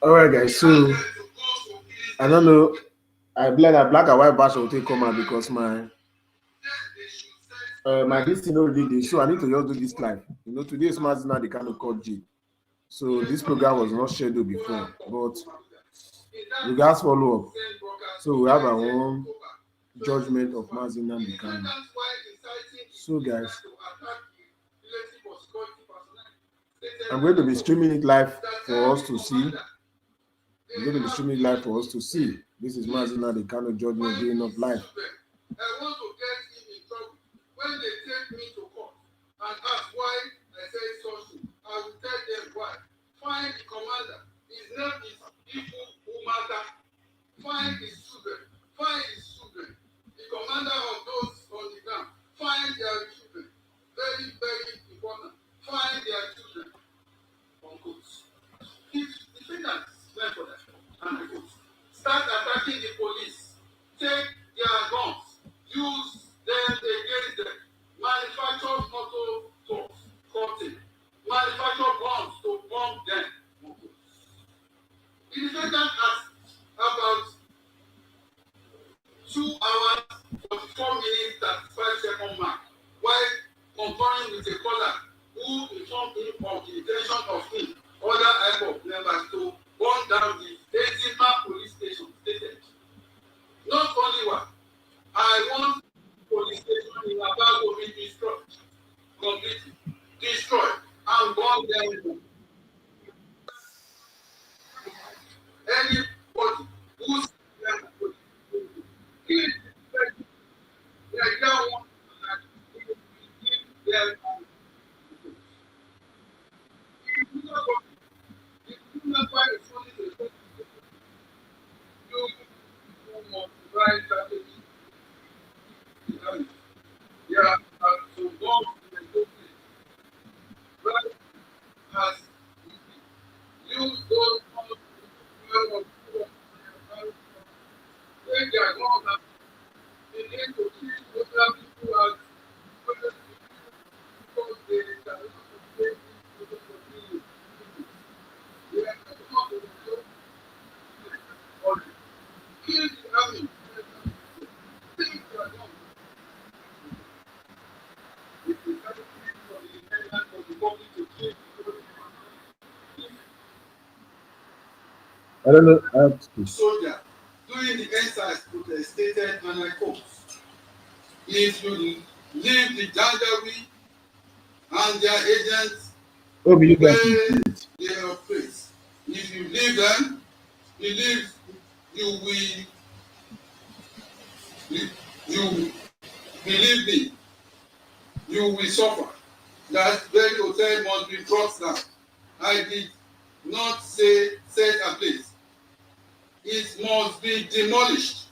All right, guys. So I don't know. I blend a black and white version will take come out because my this thing already did, so I need to just do this live. You know, today is Mazi Nnamdi Kanu called G. So this program was not scheduled before, but we guys follow up. So we have our own judgment of Mazi Nnamdi Kanu. So guys, I'm going to be streaming it live for us to see. I'm going to be streaming it live for us to see. This is Mazi Nnamdi Kanu Judgement going up live. I want to get him in trouble. When they take me to court and ask why I say such, I will tell them why. Find the commander. His name is People Who Matter. Find his children. Find his children. The commander of those on the ground. Find their children. Very, very important. Find their children. Unquote. If defendants went for that, and start attacking the police, take their guns, use them against them, manufacture auto force, manufacture bombs to bomb them. The defendant asked about 2 hours, 44 minutes, 35-second mark, while conferring with a caller who informed him of the intention of him, other airport members to burn down the Ezima police station stated. Not only one, I want police station in Abago to be destroyed, completely destroyed, and burn them. Anybody who's they don't want to give them. I don't know. Soldier during the exercise protest stated, and I quote, if you leave the Janjaweed and their agents where they operate, if you leave them, believe you believe me, you will suffer. That very hotel must be brought down. I did not say set a place. It must be demolished.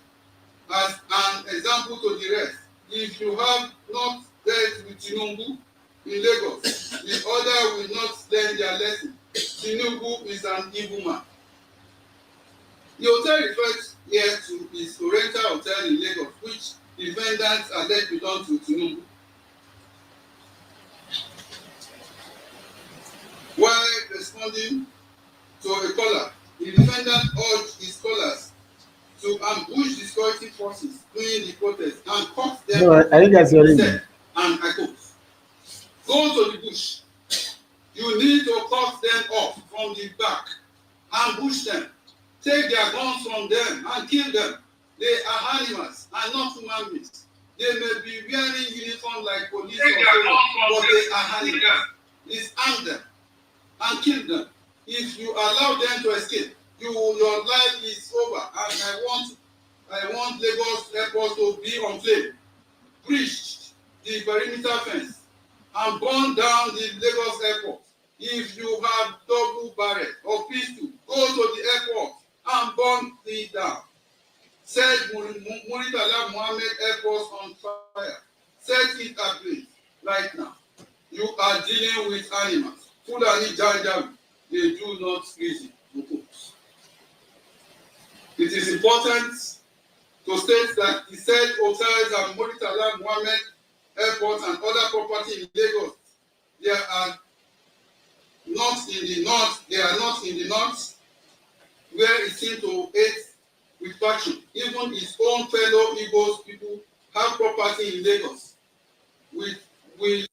As an example to the rest, if you have not dealt with Tinubu in Lagos, the other will not learn their lesson. Tinubu is an evil man. The hotel referred here to is Oriental Hotel in Lagos, which defendants alleged belong to Tinubu. While responding to a caller, the defendant urged his callers to ambush the security forces during the protest and cut them off. And I quote, go to the bush. You need to cut them off from the back, ambush them, take their guns from them and kill them. They are animals and not human beings. They may be wearing uniform like police but they are animals. Disarm them and kill them. If you allow them to escape, your life is over. And I want Lagos Airport to be on flame. Breach the perimeter fence and burn down the Lagos Airport. If you have double barrel or pistol, go to the airport and burn it down. Set Muritala Mohammed Airport on fire. Set it ablaze right now. You are dealing with animals. Fulani Janjaweed, they do not visit. It is important to state that the said hotels and Muritala Mohammed Airport and other property in Lagos, not in the north. They are not in the north, where it seemed to hate with passion. Even his own fellow Igbo people have property in Lagos, which will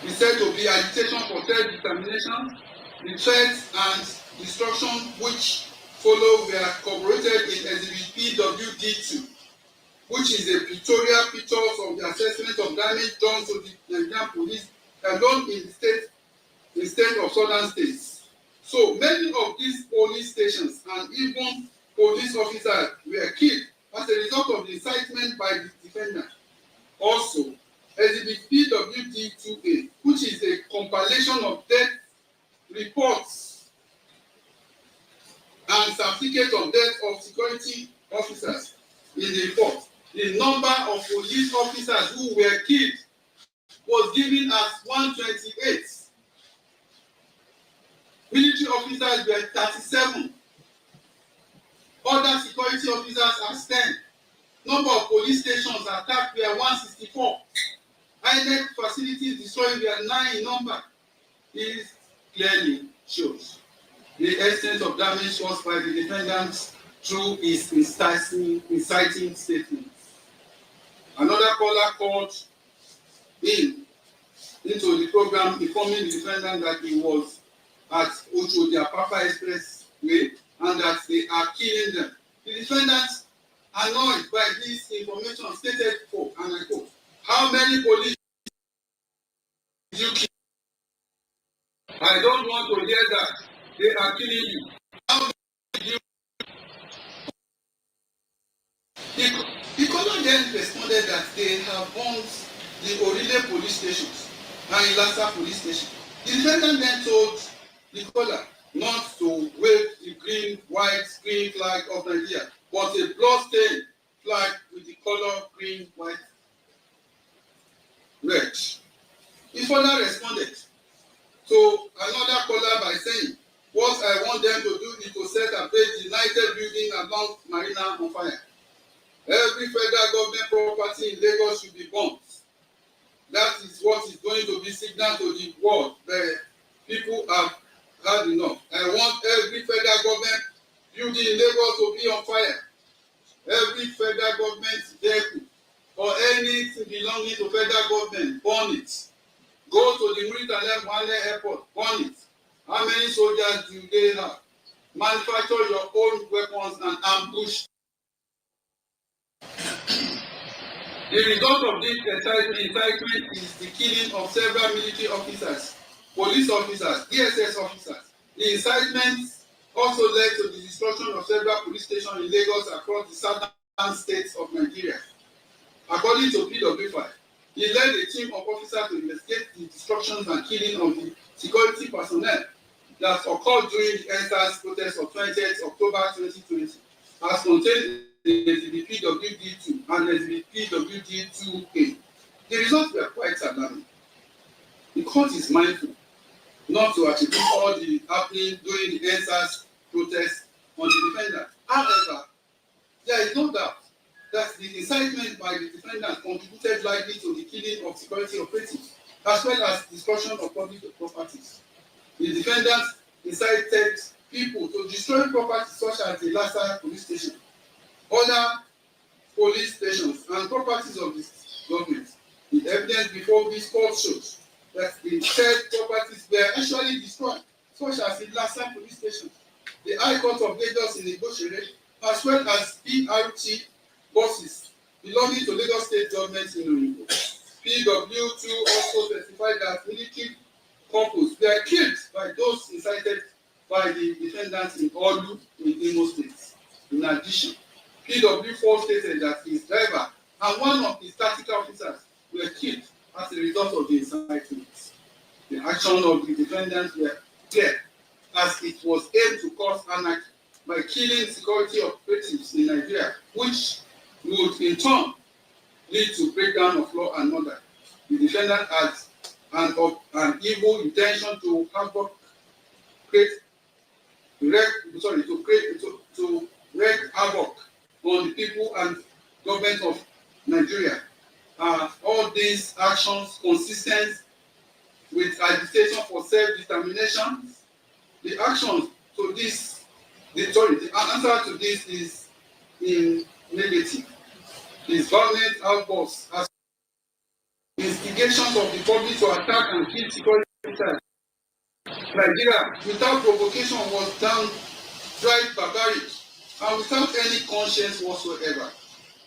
be said to be agitation for self-determination. The threats and destruction which follow were corroborated in Exhibit PWD2, which is a pictorial pictures of the assessment of damage done to the Nigerian police alone in the state of southern states. So many of these police stations and even police officers were killed as a result of the incitement by the defendant. Also, Exhibit PWD2A, which is a compilation of death reports and certificate of death of security officers in the report. The number of police officers who were killed was given as 128. Military officers were 37. Other security officers as 10. Number of police stations attacked were 164. INEC facilities destroyed were 9 in number. This clearly shows the extent of damage caused by the defendant through his inciting statements. Another caller called into the program informing the defendant that he was at Ocho the Apapa Expressway and that they are killing them. The defendant, annoyed by this information, stated, and I quote, "How many police did you kill? I don't want to hear that. They are killing you. How many did you?" The caller then responded that they have bombed the Orile police stations and Ilasa police station. The defendant then told the caller not to wave the green, white, green flag of Nigeria, but a blood-stained flag with the color green, white, red. He further responded to another caller by saying, "What I want them to do is to set ablaze the United building along Marina on fire. Every federal government property in Lagos should be burnt. That is what is going to be signal to the world that people have had enough. I want every federal government building in Lagos to be on fire. Every federal government vehicle or anything belonging to federal government, burn it. Go to the Muritale Wale Airport, burn it. How many soldiers do they have? Manufacture your own weapons and ambush." The result of this incitement is the killing of several military officers, police officers, DSS officers. The incitement also led to the destruction of several police stations in Lagos across the southern states of Nigeria. According to PW5, he led a team of officers to investigate the destructions and killing of the security personnel that occurred during the EndSARS protest of 20th October 2020, as contained in the PWD2 and the PWD2A. The results were quite alarming. The court is mindful not to attribute all the happening during the EndSARS protest on the defendant. However, there is no doubt that the incitement by the defendant contributed likely to the killing of security operatives, as well as destruction of public properties. The defendant incited people to destroy properties such as the Lassa police station, other police stations, and properties of the government. The evidence before this court shows that the said properties were actually destroyed, such as the Lassa police station, the High Court of Lagos in Igoshere, as well as BRT buses belonging to Lagos State government in Oyinbo. PW2 also testified that military couples were killed by those incited by the defendants in Olu in Imo State. In addition, PW4 stated that his driver and one of his tactical officers were killed as a result of the incitement. The action of the defendants were clear, as it was aimed to cause anarchy by killing security operatives in Nigeria, which would in turn lead to breakdown of law and order. The defendant had an evil intention to wreak havoc on the people and government of Nigeria. All these actions consistent with agitation for self-determination. The answer to this is in negative. His violent outbursts as instigations of the public to attack and kill security officers. Nigeria, without provocation, was downright barbaric and without any conscience whatsoever.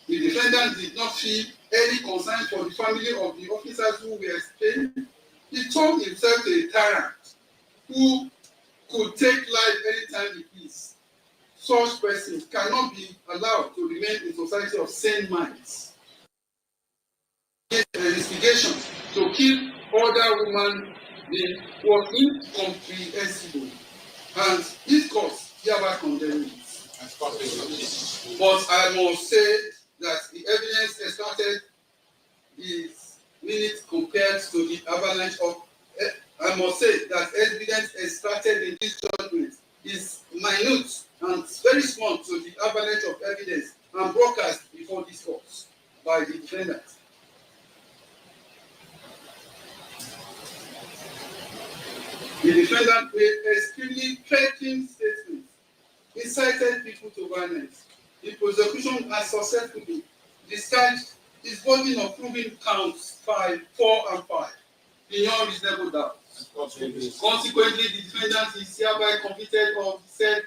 The defendant did not feel any concern for the family of the officers who were slain. He turned himself to a tyrant who could take life anytime he pleased. Such persons cannot be allowed to remain in society of sane minds. An investigation to kill other women was incomprehensible, and this cause hereby condemned it. But I must say that the evidence extracted is minute compared to the avalanche of. I must say that evidence extracted in this judgment is minute and very small to the avalanche of evidence and broadcast before this court by the defendant. The defendant made extremely threatening statements, incited people to violence. The prosecution has successfully discharged its burden of proving counts 5, 4, and 5 beyond reasonable doubt. Consequently, the defendant is hereby convicted of said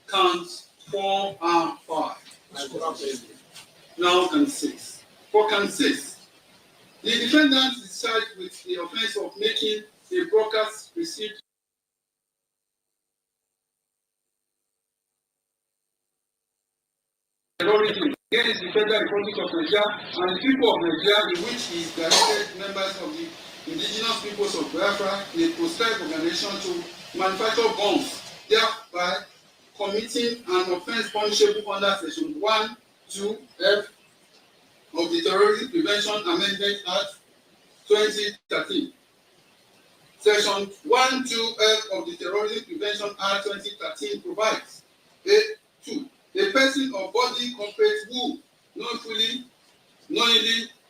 counts 4 and 5. Now, count 6. For count 6, the defendant is charged with the offense of making a broadcast receipt terrorism against the Federal Republic of Nigeria and the people of Nigeria, in which he is directed members of the indigenous peoples of Biafra, a proscribed organization, to manufacture bombs, thereby committing an offense punishable under Section 1(2)(f) of the Terrorism Prevention Amendment Act 2013. Section 1(2)(f) of the Terrorism Prevention Act 2013 provides (2) a person or body corporate who knowingly,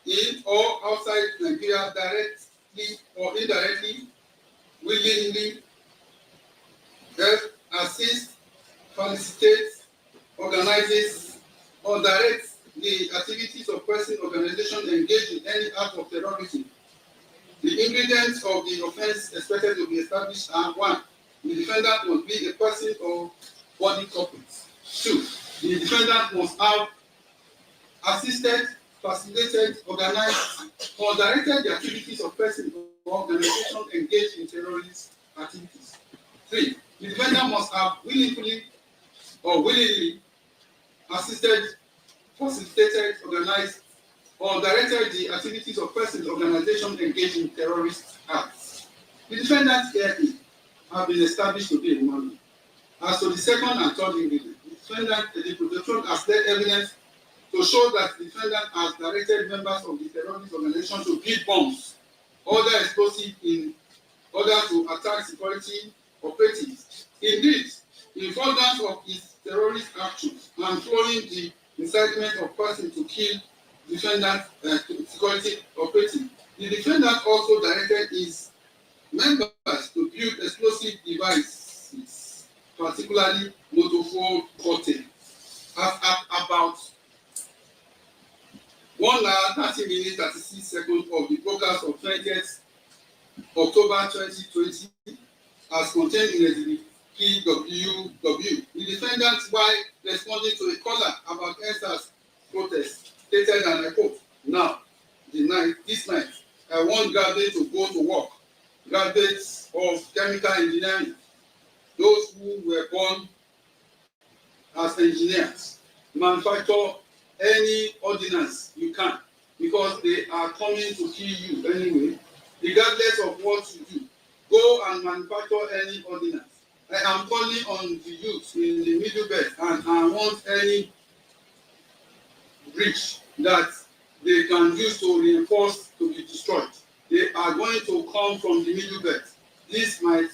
in or outside Nigeria, directly or indirectly, willingly, assists, facilitates, organizes, or directs the activities of person, organization engaged in any act of terrorism. The ingredients of the offense expected to be established are: 1. The defendant must be a person or body corporate. 2. The defendant must have assisted, facilitated, organized, or directed the activities of persons or organizations engaged in terrorist activities. 3. The defendant must have willingly assisted, facilitated, organized, or directed the activities of persons or organizations engaged in terrorist acts. The defendants herein have been established to be a human. As to the second and third ingredient, the prosecution has led evidence to show that the defendant has directed members of the terrorist organization to build bombs, other explosives in order to attack security operatives. Indeed, in furtherance of his terrorist actions and following the incitement of persons to kill defendant security operative, the defendant also directed his members to build explosive devices, particularly motor cocktail. At about 1 hour 30 minutes 36 seconds of the broadcast of 20th October 2020, as contained in the PWW, the defendant, while responding to a caller about ESA's protest, stated, and I quote, "Now, this night, I want graduates to go to work, graduates of chemical engineering, those who were born as engineers, manufacture any ordnance you can, because they are coming to kill you anyway, regardless of what you do. Go and manufacture any ordnance. I am calling on the youth in the Middle Belt, and I want any bridge that they can use to reinforce to be destroyed. They are going to come from the Middle Belt. This night,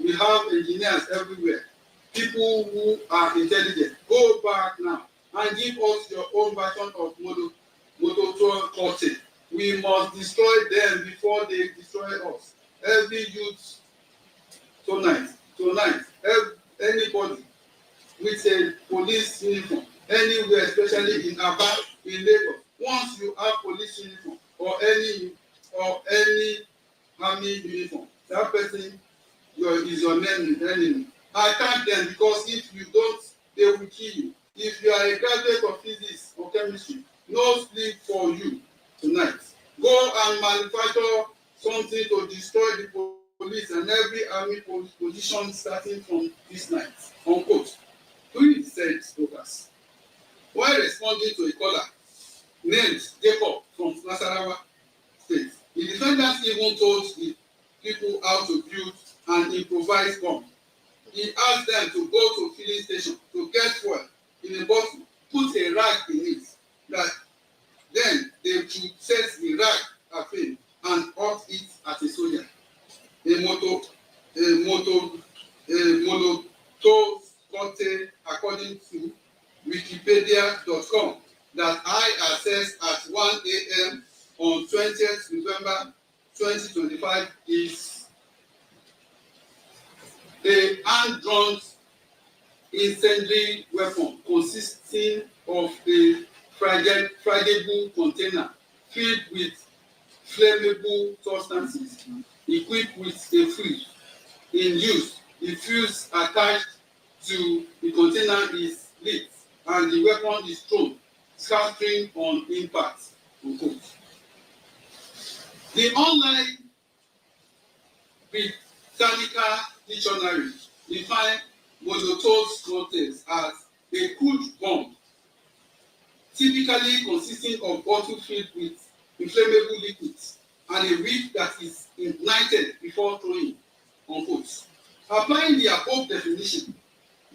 we have engineers everywhere, people who are intelligent. Go back now and give us your own version of motor cocktail. We must destroy them before they destroy us. Every youth tonight, anybody with a police uniform, anywhere, especially in Aba, in Lagos, once you have police uniform or any army uniform, that person is your enemy. Attack them, because if you don't, they will kill you. If you are a graduate of physics or chemistry, no sleep for you tonight. Go and manufacture something to destroy the police and every army position starting from this night. Unquote. During the said focus, while responding to a caller named Jacob from Nasarawa State, the defendant even told the people how to build an improvised bomb. He asked them to go to filling station to get fuel in a bottle, put a rag in it, that then they should set the rag aflame and hot it at a soldier. A Molotov cocktail, according to Wikipedia.com, that I accessed at 1 a.m. on 20th November 2025 is a hand-drawn incendiary weapon consisting of a fragile container filled with flammable substances, equipped with a fuse. In use, the fuse attached to the container is lit and the weapon is thrown, scattering on impact. Unquote. The online Britannica dictionary define Molotov cocktails as a crude bomb, typically consisting of bottle filled with inflammable liquids and a wick that is ignited before throwing. Unquote. Applying the above definition,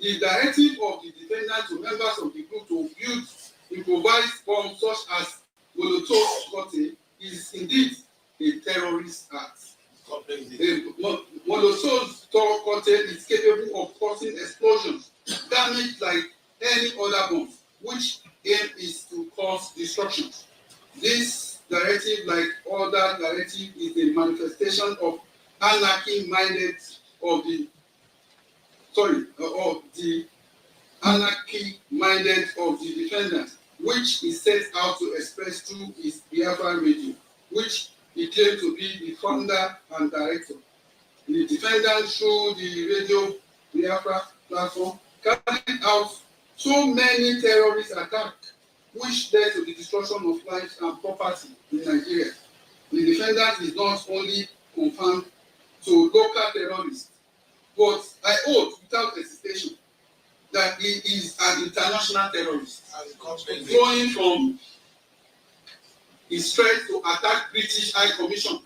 the directive of the defendant to members of the group to build improvised bombs such as Molotov cocktail is indeed a terrorist act. Molotov cocktail is capable of causing explosions, damage like any other bomb, which aim is to cause destruction. This directive, like other directive, is a manifestation of anarchy-minded of the defendant, which he set out to express through his Biafra radio, which he claimed to be the founder and director. The defendant, through the radio Biafra platform, carried out so many terrorist attacks, which led to the destruction of lives and property in Nigeria. The defendant is not only confirmed to local terrorists, but I hold without hesitation that he is an international terrorist, flowing from his threat to attack British High Commission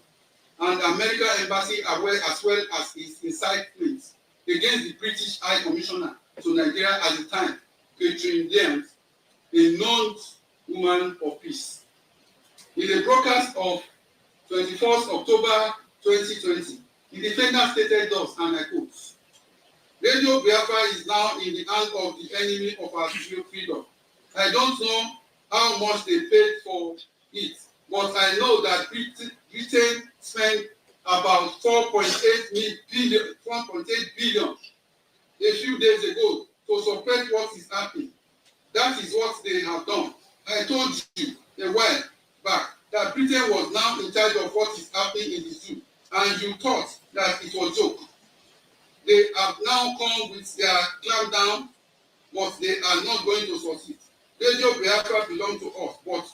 and American Embassy, as well as his incitement against the British High Commissioner to Nigeria at the time, Catherine James, a known woman of peace. In a broadcast of 21st October 2020, the defendant stated thus, and I quote, "Radio Biafra is now in the hands of the enemy of our freedom. I don't know how much they paid for it, but I know that Britain spent about 4.8 billion a few days ago to suppress what is happening. That is what they have done. I told you a while back that Britain was now in charge of what is happening in the zoo, and you thought that it was a joke. They have now come with their clampdown, but they are not going to succeed. Radio Biafra belongs to us, but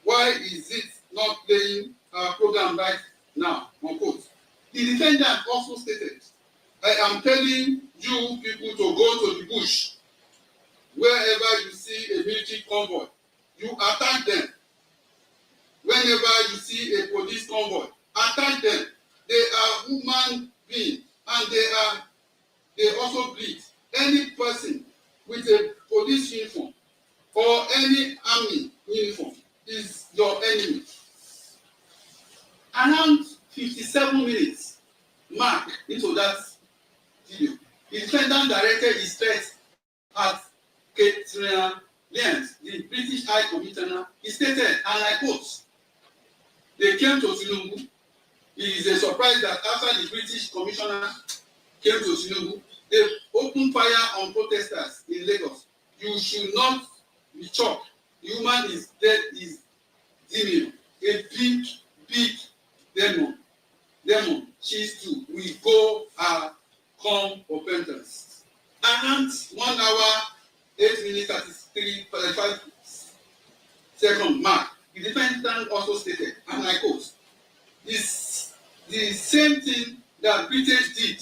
why is it not playing our program right now?" Unquote. The defendant also stated, "I am telling you people to go to the bush. Wherever you see a military convoy, you attack them. Whenever you see a police convoy, attack them. They are human beings, and they also bleed. Any person with a police uniform or any army uniform is your enemy." Around 57 minutes mark into that video, the defendant directed his threat at Catherine James, the British High Commissioner. He stated, and I quote, They came to Tinubu. It is a surprise that after the British commissioner came to Tinubu, they opened fire on protesters in Lagos. You should not be shocked. Human is dead is demon. A big demon. She's too. We go come repentance. And 1 hour, 8 minutes, 35 seconds mark. The defendant also stated, and I quote, "This the same thing that British did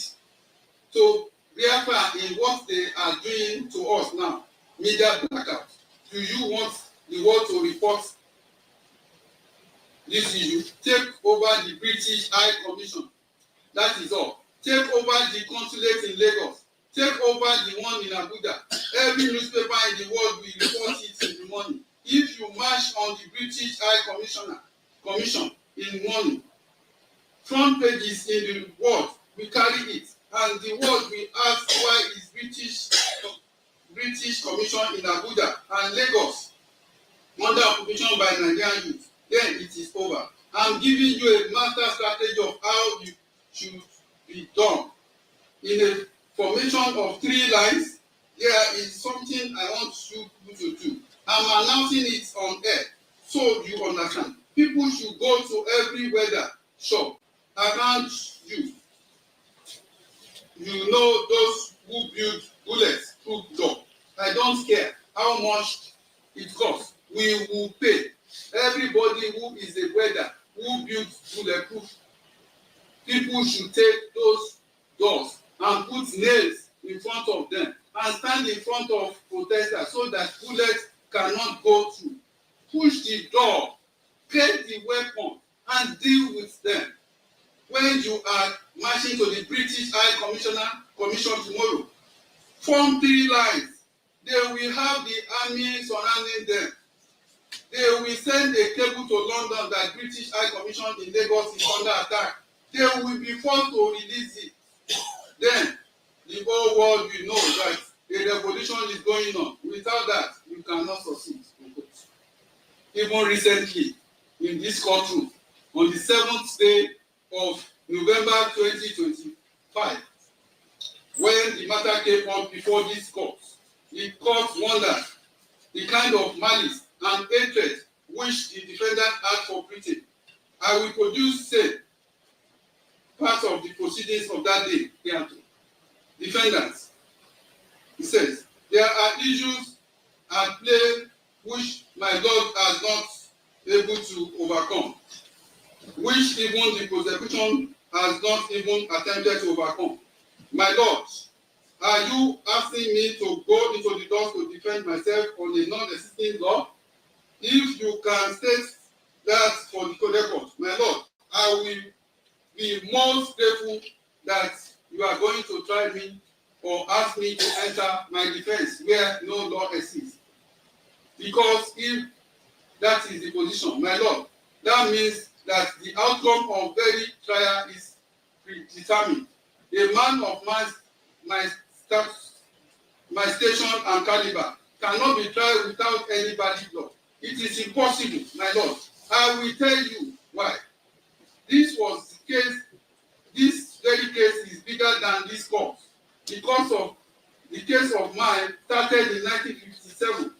to Biafra in what they are doing to us now, media blackout. Do you want the world to report this issue? Take over the British High Commission. That is all. Take over the consulate in Lagos. Take over the one in Abuja. Every newspaper in the world will report it in the morning. If you march on the British High Commission in the morning, front pages in the world will carry it, and the world will ask why is British Commission in Abuja and Lagos under occupation by Nigerian youth. Then it is over. I'm giving you a master strategy of how you should be done. In a formation of 3 lines, there is something I want you to do. I'm announcing it on air so you understand. People should go to every weather shop around you. You know those who build bulletproof door. I don't care how much it costs. We will pay. Everybody who is a welder who builds bulletproof, people should take those doors and put nails in front of them and stand in front of protesters so that bullets cannot go through. Push the door, get the weapon, and deal with them. When you are marching to the British High Commission tomorrow, form 3 lines. They will have the army surrounding them. They will send a cable to London that British High Commission in Lagos is under attack. They will be forced to release it. Then the whole world will know that a revolution is going on. Without that, you cannot succeed. Even recently, in this courtroom, on the 7th day of November 2025, when the matter came up before this court, the court wondered the kind of malice and hatred which the defendant had for Britain. I will produce part of the proceedings of that day here. Defendants, he says, there are issues at play which my Lord has not able to overcome, which even the prosecution has not even attempted to overcome. My Lord, are you asking me to go into the doors to defend myself on a non-existing law? If you can state that for the record, my Lord, I will be most grateful that you are going to try me or ask me to enter my defense where no law exists. Because if that is the position, my Lord, that means that the outcome of very trial is predetermined. A man of my station and caliber cannot be tried without anybody's blood. It is impossible, my Lord. I will tell you why. This was the case. This very case is bigger than this court because of the case of mine started in 1957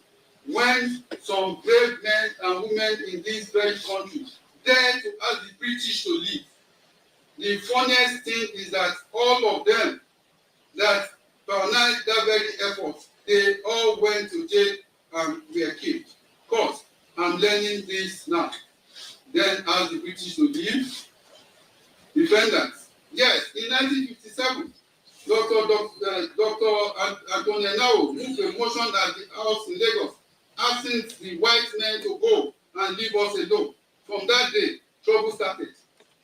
when some brave men and women in this very country dared to ask the British to leave. The funniest thing is that all of them that pioneered that very effort, they all went to jail and were killed. Of course, I'm learning this now. Then ask the British to leave. Defendants. Yes, in 1957, Dr. Anthony Nao moved a motion at the House in Lagos, asking the white men to go and leave us alone. From that day, trouble started.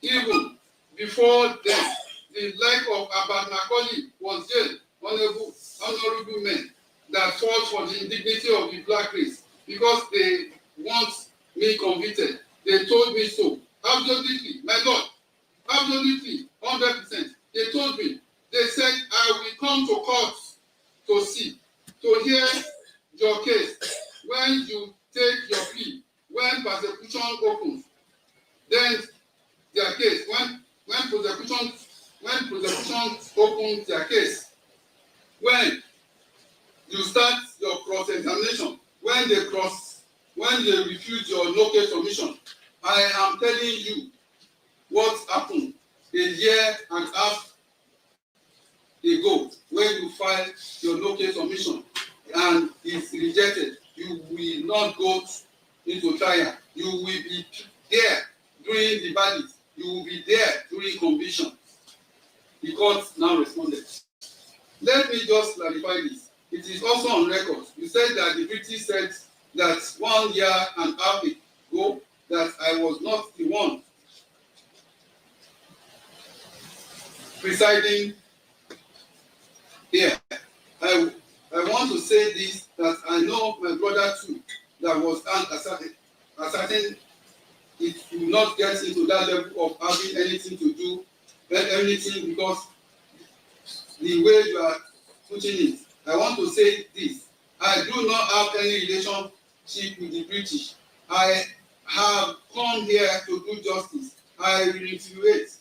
Even before then, the like of Abba Macaulay was jailed, honorable men that fought for the indignity of the black race because they want me convicted. They told me so. Absolutely, my Lord. Absolutely, 100%. They told me. They said, I will come to court to see, to hear your case. When you take your plea, when persecution opens, Then their case, when prosecution opens their case, when you start your cross-examination, when they refuse your no case submission, I am telling you what happened a year and a half ago when you file your no case submission and it's rejected. You will not go into trial. You will be there during the verdict. You will be there during conviction. The court now responded. Let me just clarify this. It is also on record. You said that the British said that 1 year and a half ago that I was not the one presiding here. I want to say this, that I know my brother too, that was ascertain it will not get into that level of having anything to do with anything, because the way you are putting it. I want to say this. I do not have any relationship with the British. I have come here to do justice. I reiterate.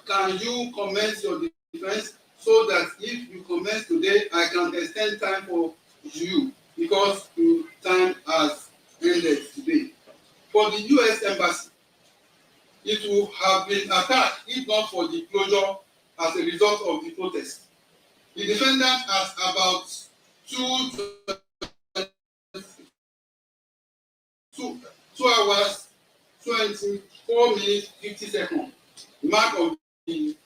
Can you commence your defense so that if you commence today, I can extend time for you, because your time has ended today. For the U.S. Embassy, it would have been attacked if not for the closure as a result of the protest. The defendant has about 2 hours, 24 minutes, 50 seconds. Mark of the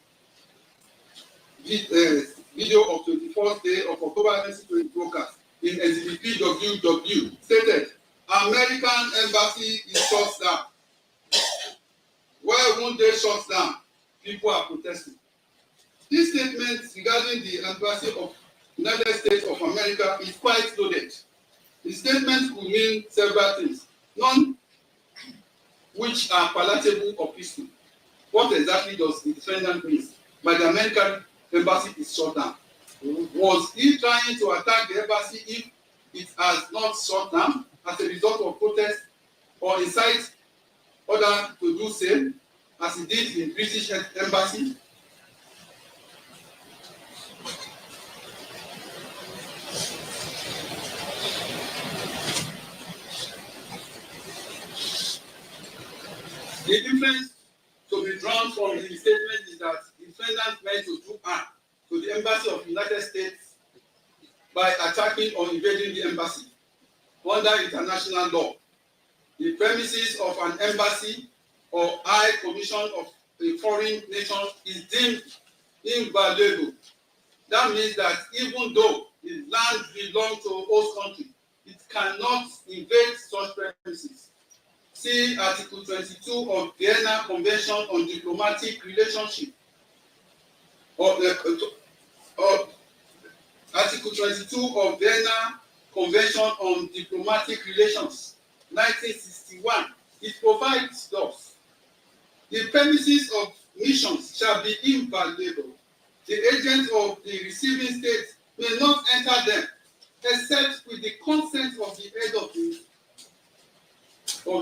video of 24th day of October 2020 broadcast in Exhibit PWW stated, American embassy is shut down. Why won't they shut down? People are protesting. This statement regarding the embassy of United States of America is quite loaded. The statement could mean several things, none which are palatable or peaceful. What exactly does the defendant mean by the American embassy is shut down? Was he trying to attack the embassy if it has not shut down as a result of protest, or incite others to do same as he did in British embassy? The inference to be drawn from the statement is that the defendant meant to do harm to the embassy of the United States by attacking or invading the embassy. Under international law, the premises of an embassy or high commission of a foreign nation is deemed invaluable. That means that even though the land belongs to a host country, it cannot invade such premises. See Article 22 of Vienna Convention on Diplomatic Relationship, or Article 22 of Vienna Convention on Diplomatic Relations, 1961. It provides thus: the premises of missions shall be inviolable. The agents of the receiving state may not enter them, except with the consent of the head of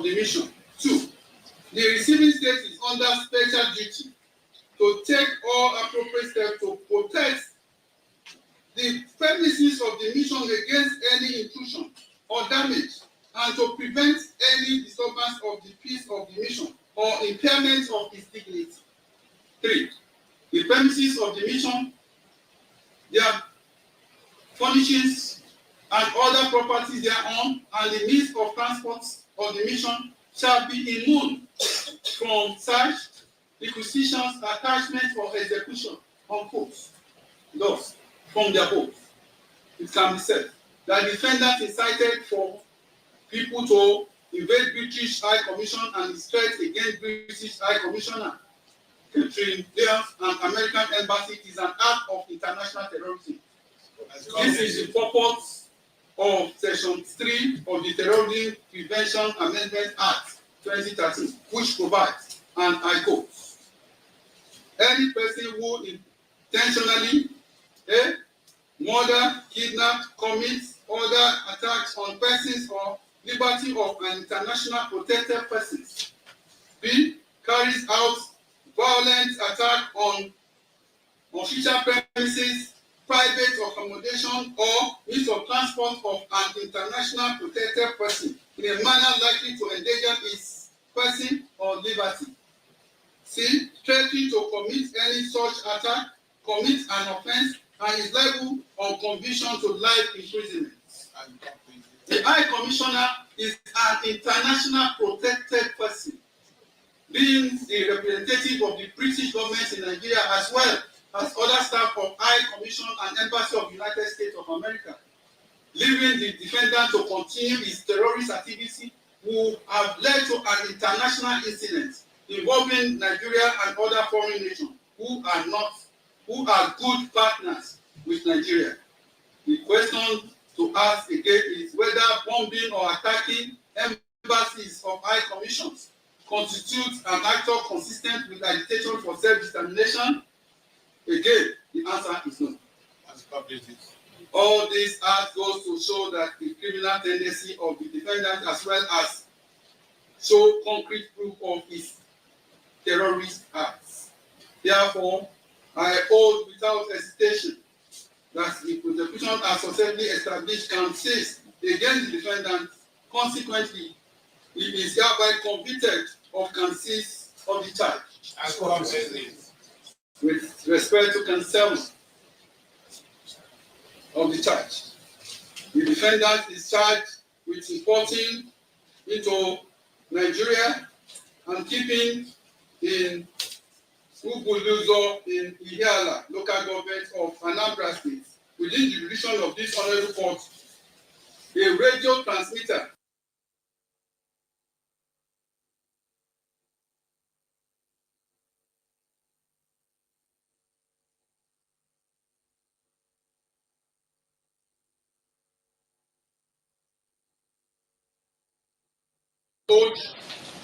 the mission. 2. The receiving state is under special duty to take all appropriate steps to protect the premises of the mission against any intrusion or damage, and to prevent any disturbance of the peace of the mission or impairment of its dignity. 3. The premises of the mission, their furnishings and other properties thereon, and the means of transport of the mission shall be immune from search, requisitions, attachment, or execution on posts. Thus, from their posts, it can be said that the defendant incited for people to invade British High Commission and is threat against British High Commissioner Catherine Leons and American Embassy is an act of international terrorism. This is the purpose of Section 3 of the Terrorism Prevention Amendment Act 2013, which provides, and I quote, any person who intentionally murder, kidnap, commits other attacks on persons or liberty of an international protected person B. Carries out violent attack on official premises, private accommodation, or means of transport of an international protected person in a manner likely to endanger his person or liberty. C. Threatening to commit any such attack, commit an offence, and is liable on conviction to life imprisonment. The High Commissioner is an international protected person, being the representative of the British government in Nigeria as well as other staff of High Commission and Embassy of the United States of America, leaving the defendant to continue his terrorist activity who have led to an international incident involving Nigeria and other foreign nations who are good partners with Nigeria. The question to ask again is whether bombing or attacking embassies of high commissions constitutes an actor consistent with agitation for self-determination. Again, the answer is no. All this act goes to show that the criminal tendency of the defendant as well as show concrete proof of his terrorist acts. Therefore, I hold without hesitation that the prosecution has successfully established counts against the defendant. Consequently, he is hereby convicted of count 6 of the charge. With respect to count 7 of the charge, the defendant is charged with importing into Nigeria and keeping in Uguluzo in Ihiala, local government of Anambra State, within the jurisdiction of this honorable court, a radio transmitter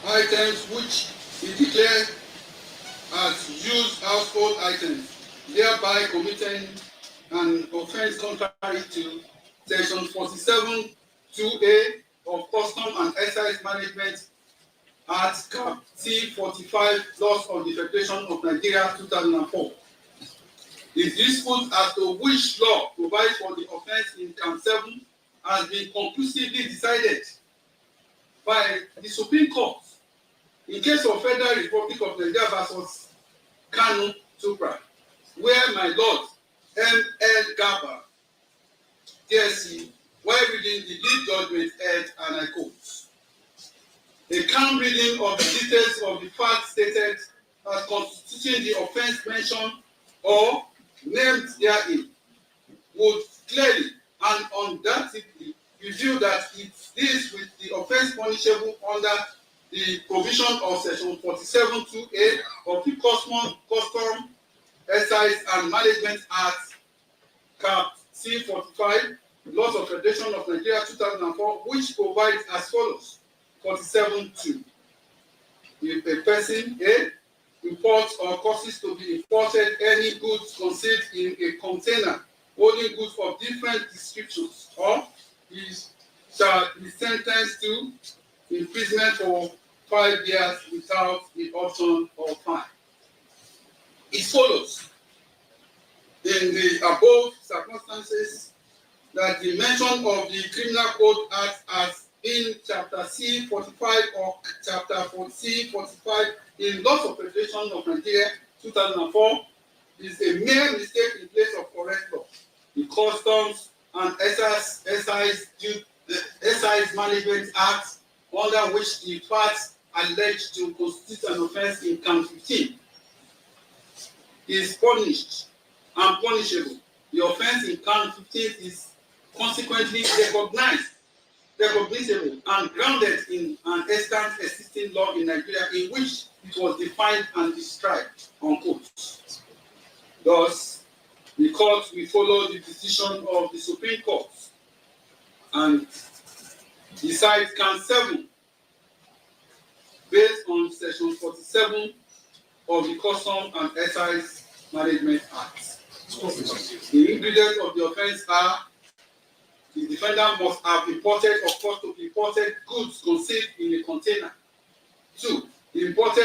items which he declared as used household items, thereby committing an offence contrary to Section 47 2A of Custom and Excise Management Act Cap C45 Laws of the Federation of Nigeria 2004. The dispute as to which law provides for the offence in count 7 has been conclusively decided by the Supreme Court in case of Federal Republic of Nigeria versus Kanu Supra, where my Lord M.L. Garba, TSC, while reading the lead judgment held, and I quote, a calm reading of the details of the facts stated as constituting the offence mentioned or named therein would clearly and undoubtedly reveal that it is with the offence punishable under the provision of Section 47 2A of the Custom, Excise and Management Act, Cap C45, Laws of Federation of Nigeria 2004, which provides as follows: 47(2). If a person A imports or causes to be imported any goods concealed in a container holding goods of different descriptions, or he shall be sentenced to imprisonment for 5 years without the option of fine. It follows in the above circumstances that the mention of the Criminal Code Act as in Chapter C45 or Chapter C45 in Laws of Federation of Nigeria 2004 is a mere mistake in place of correct law. The Customs and Excise Management Act, under which the facts alleged to constitute an offence in count 15, is punished and punishable. The offence in count 15 is consequently recognizable and grounded in an extant existing law in Nigeria in which it was defined and described, unquote. Thus, the court will follow the decision of the Supreme Court and decide count 7 based on Section 47 of the Custom and Excise Management Act. The ingredients of the offence are: the defendant must have imported or caused to be imported goods concealed in a container. 2. The imported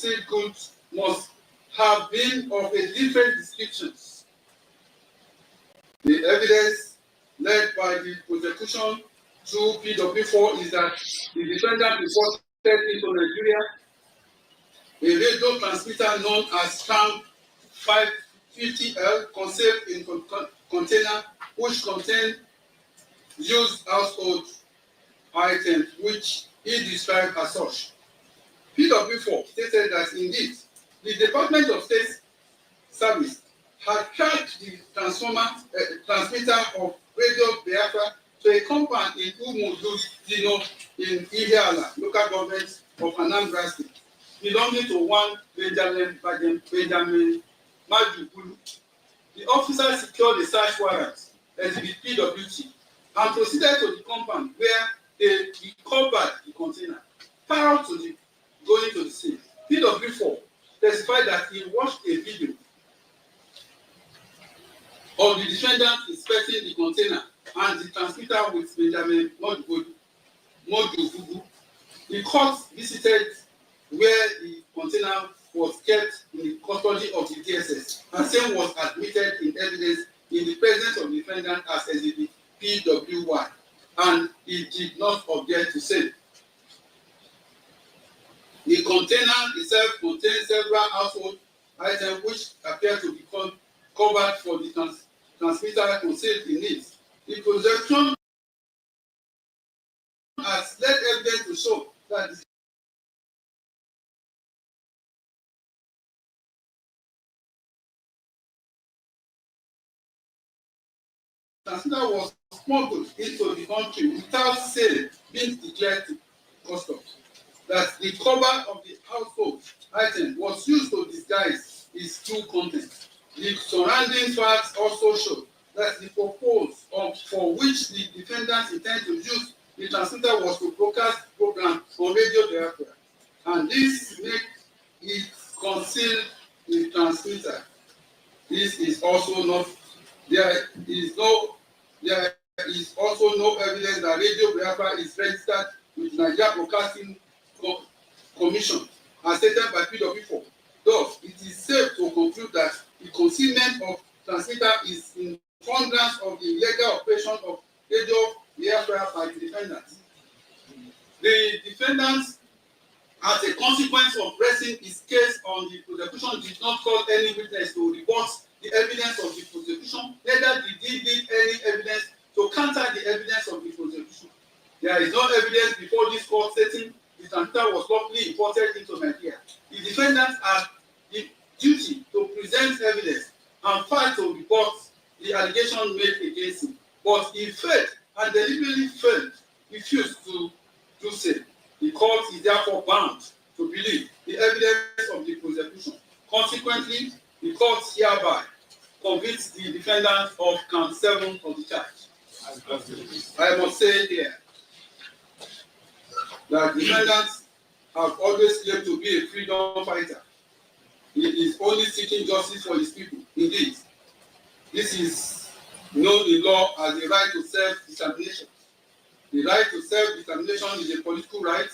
concealed goods must have been of a different descriptions. The evidence led by the prosecution through PW4 is that the defendant reported into Nigeria a radio transmitter known as Stamp 550L concealed in container which contained used household items which he described as such. PW4 stated that indeed the Department of State Service had tracked the transmitter of Radio Biafra to a compound in Umudu Dino in Ihiala, local government of Anambra State, belonging to one Benjamin Mazi Kanu. The officer secured a search warrant as the PWT and proceeded to the compound where they recovered the container. Prior to going to the scene, PW4 testified that he watched a video of the defendant inspecting the container and the transmitter with Benjamin Modufugu. The court visited where the container was kept in the custody of the DSS, and same was admitted in evidence in the presence of the defendant as exhibit PWY, and he did not object to same. The container itself contains several household items which appear to be covered for the transmitter concealed in it. The prosecution has led evidence to show that the transmitter was smuggled into the country without sale being declared to customs. That the cover of the household item was used to disguise its true content. The surrounding facts also show that the purpose for which the defendant intended to use the transmitter was to broadcast program on Radio Biafra, and this makes it conceal the transmitter. This is also not there is also no evidence that Radio Biafra is registered with Nigeria Broadcasting Commission as stated by PW4. Thus, it is safe to conclude that the concealment of transmitter is in furtherance of the legal operation of Radio Biafra by the defendants. The defendants, as a consequence of pressing his case on the prosecution, did not call any witness to rebut the evidence of the prosecution, neither did he give any evidence to counter the evidence of the prosecution. There is no evidence before this court stating the transmitter was lawfully imported into Nigeria. The defendants have the duty to present evidence and fight to rebut the allegation made against him. But he failed and deliberately refused to do so. The court is therefore bound to believe the evidence of the prosecution. Consequently, the court hereby convicts the defendant of count 7 of the charge. I must say here that defendants have always claimed to be a freedom fighter. He is only seeking justice for his people. Indeed, this is known in law as the right to self-determination. The right to self-determination is a political right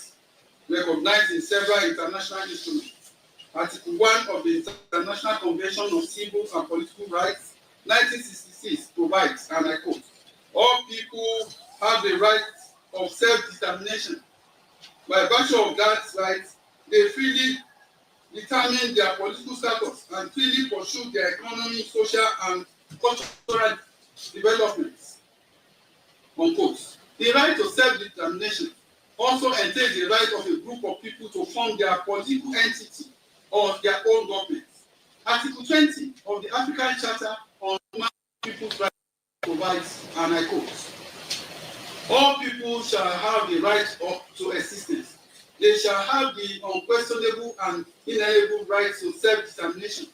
recognized in several international instruments. Article 1 of the International Convention on Civil and Political Rights, 1966, provides, and I quote, all people have the right of self-determination. By virtue of that right, they freely determine their political status and freely pursue their economic, social, and cultural developments. Unquote. The right to self-determination also entails the right of a group of people to form their political entity or their own government. Article 20 of the African Charter on Human People's Rights provides, and I quote, all people shall have the right to existence. They shall have the unquestionable and inalienable right to self-determination.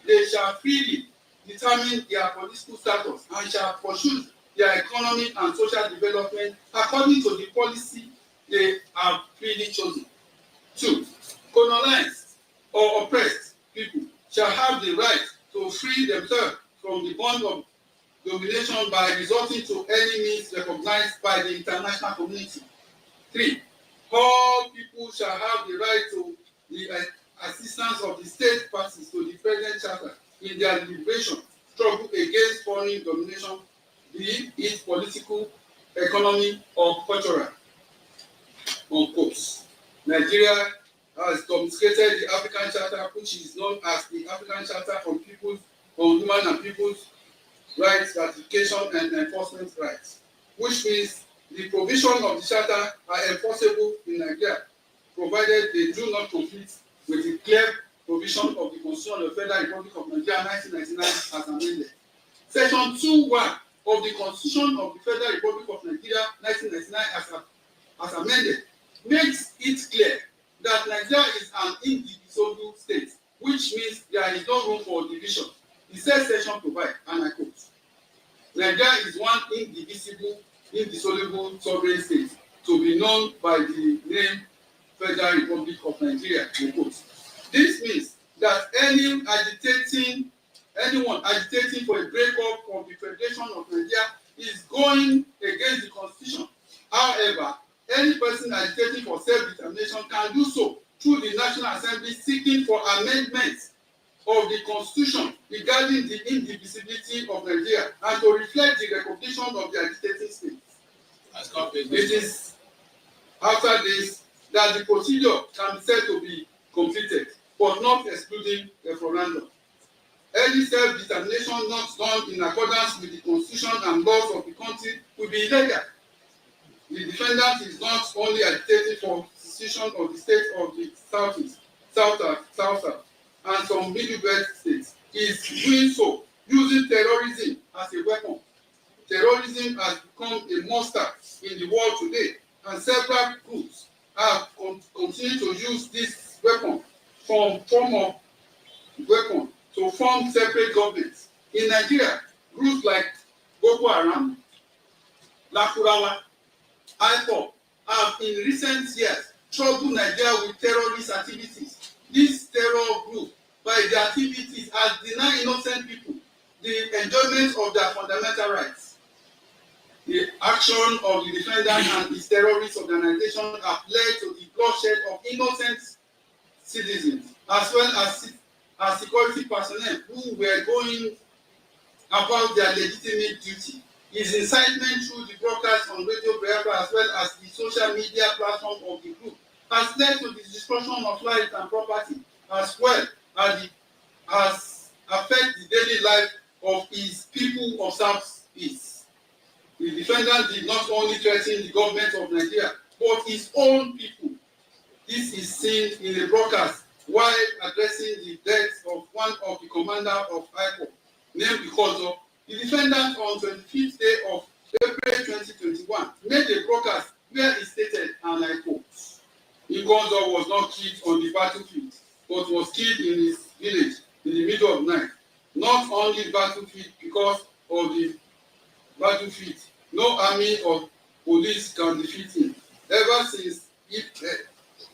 They shall freely determine their political status and shall pursue their economic and social development according to the policy they have freely chosen. 2. Colonized or oppressed people shall have the right to free themselves from the bond of domination by resorting to any means recognized by the international community. 3. All people shall have the right to the assistance of the state parties to the present charter in their liberation struggle against foreign domination, be it political, economic, or cultural. Unquote. Nigeria has domesticated the African Charter, which is known as the African Charter on Human and People's Rights, Ratification and Enforcement Rights, which means the provision of the Charter are enforceable in Nigeria, provided they do not conflict with the clear provision of the Constitution of the Federal Republic of Nigeria 1999 as amended. Section 2(1) of the Constitution of the Federal Republic of Nigeria 1999 as amended makes it clear that Nigeria is an indivisible state, which means there is no room for division. The said section provides, and I quote, Nigeria is one indissoluble sovereign state to be known by the name Federal Republic of Nigeria. This means that anyone agitating for a breakup of the Federation of Nigeria is going against the Constitution. However, any person agitating for self-determination can do so through the National Assembly seeking for amendments of the Constitution regarding the indivisibility of Nigeria and to reflect the recognition of the agitating states. It is after this that the procedure can be said to be completed, but not excluding referendum. Any self-determination not done in accordance with the Constitution and laws of the country will be illegal. The defendant is not only agitating for secession of the state of the Southeast, South, and some Middle Belt states. He is doing so using terrorism as a weapon. Terrorism has become a monster in the world today, and several groups have continued to use this weapon to form separate governments. In Nigeria, groups like Boko Haram, Lakurawa, IPOB have in recent years troubled Nigeria with terrorist activities. This terror group, by their activities, has denied innocent people the enjoyment of their fundamental rights. The action of the defendant and his terrorist organization have led to the bloodshed of innocent citizens, as well as security personnel who were going about their legitimate duty. His incitement through the broadcast on Radio Biafra as well as the social media platform of the group has led to the destruction of life and property, as well as affect the daily life of his people of Southeast. The defendant did not only threaten the government of Nigeria, but his own people. This is seen in a broadcast while addressing the death of one of the commander of IPOB, named Ikozo. The defendant on 25th day of April 2021 made a broadcast where he stated, and I quote, Ikozo was not killed on the battlefield, but was killed in his village in the middle of the night. Not only the battlefield, because of the battlefield, no army or police can defeat him. Ever since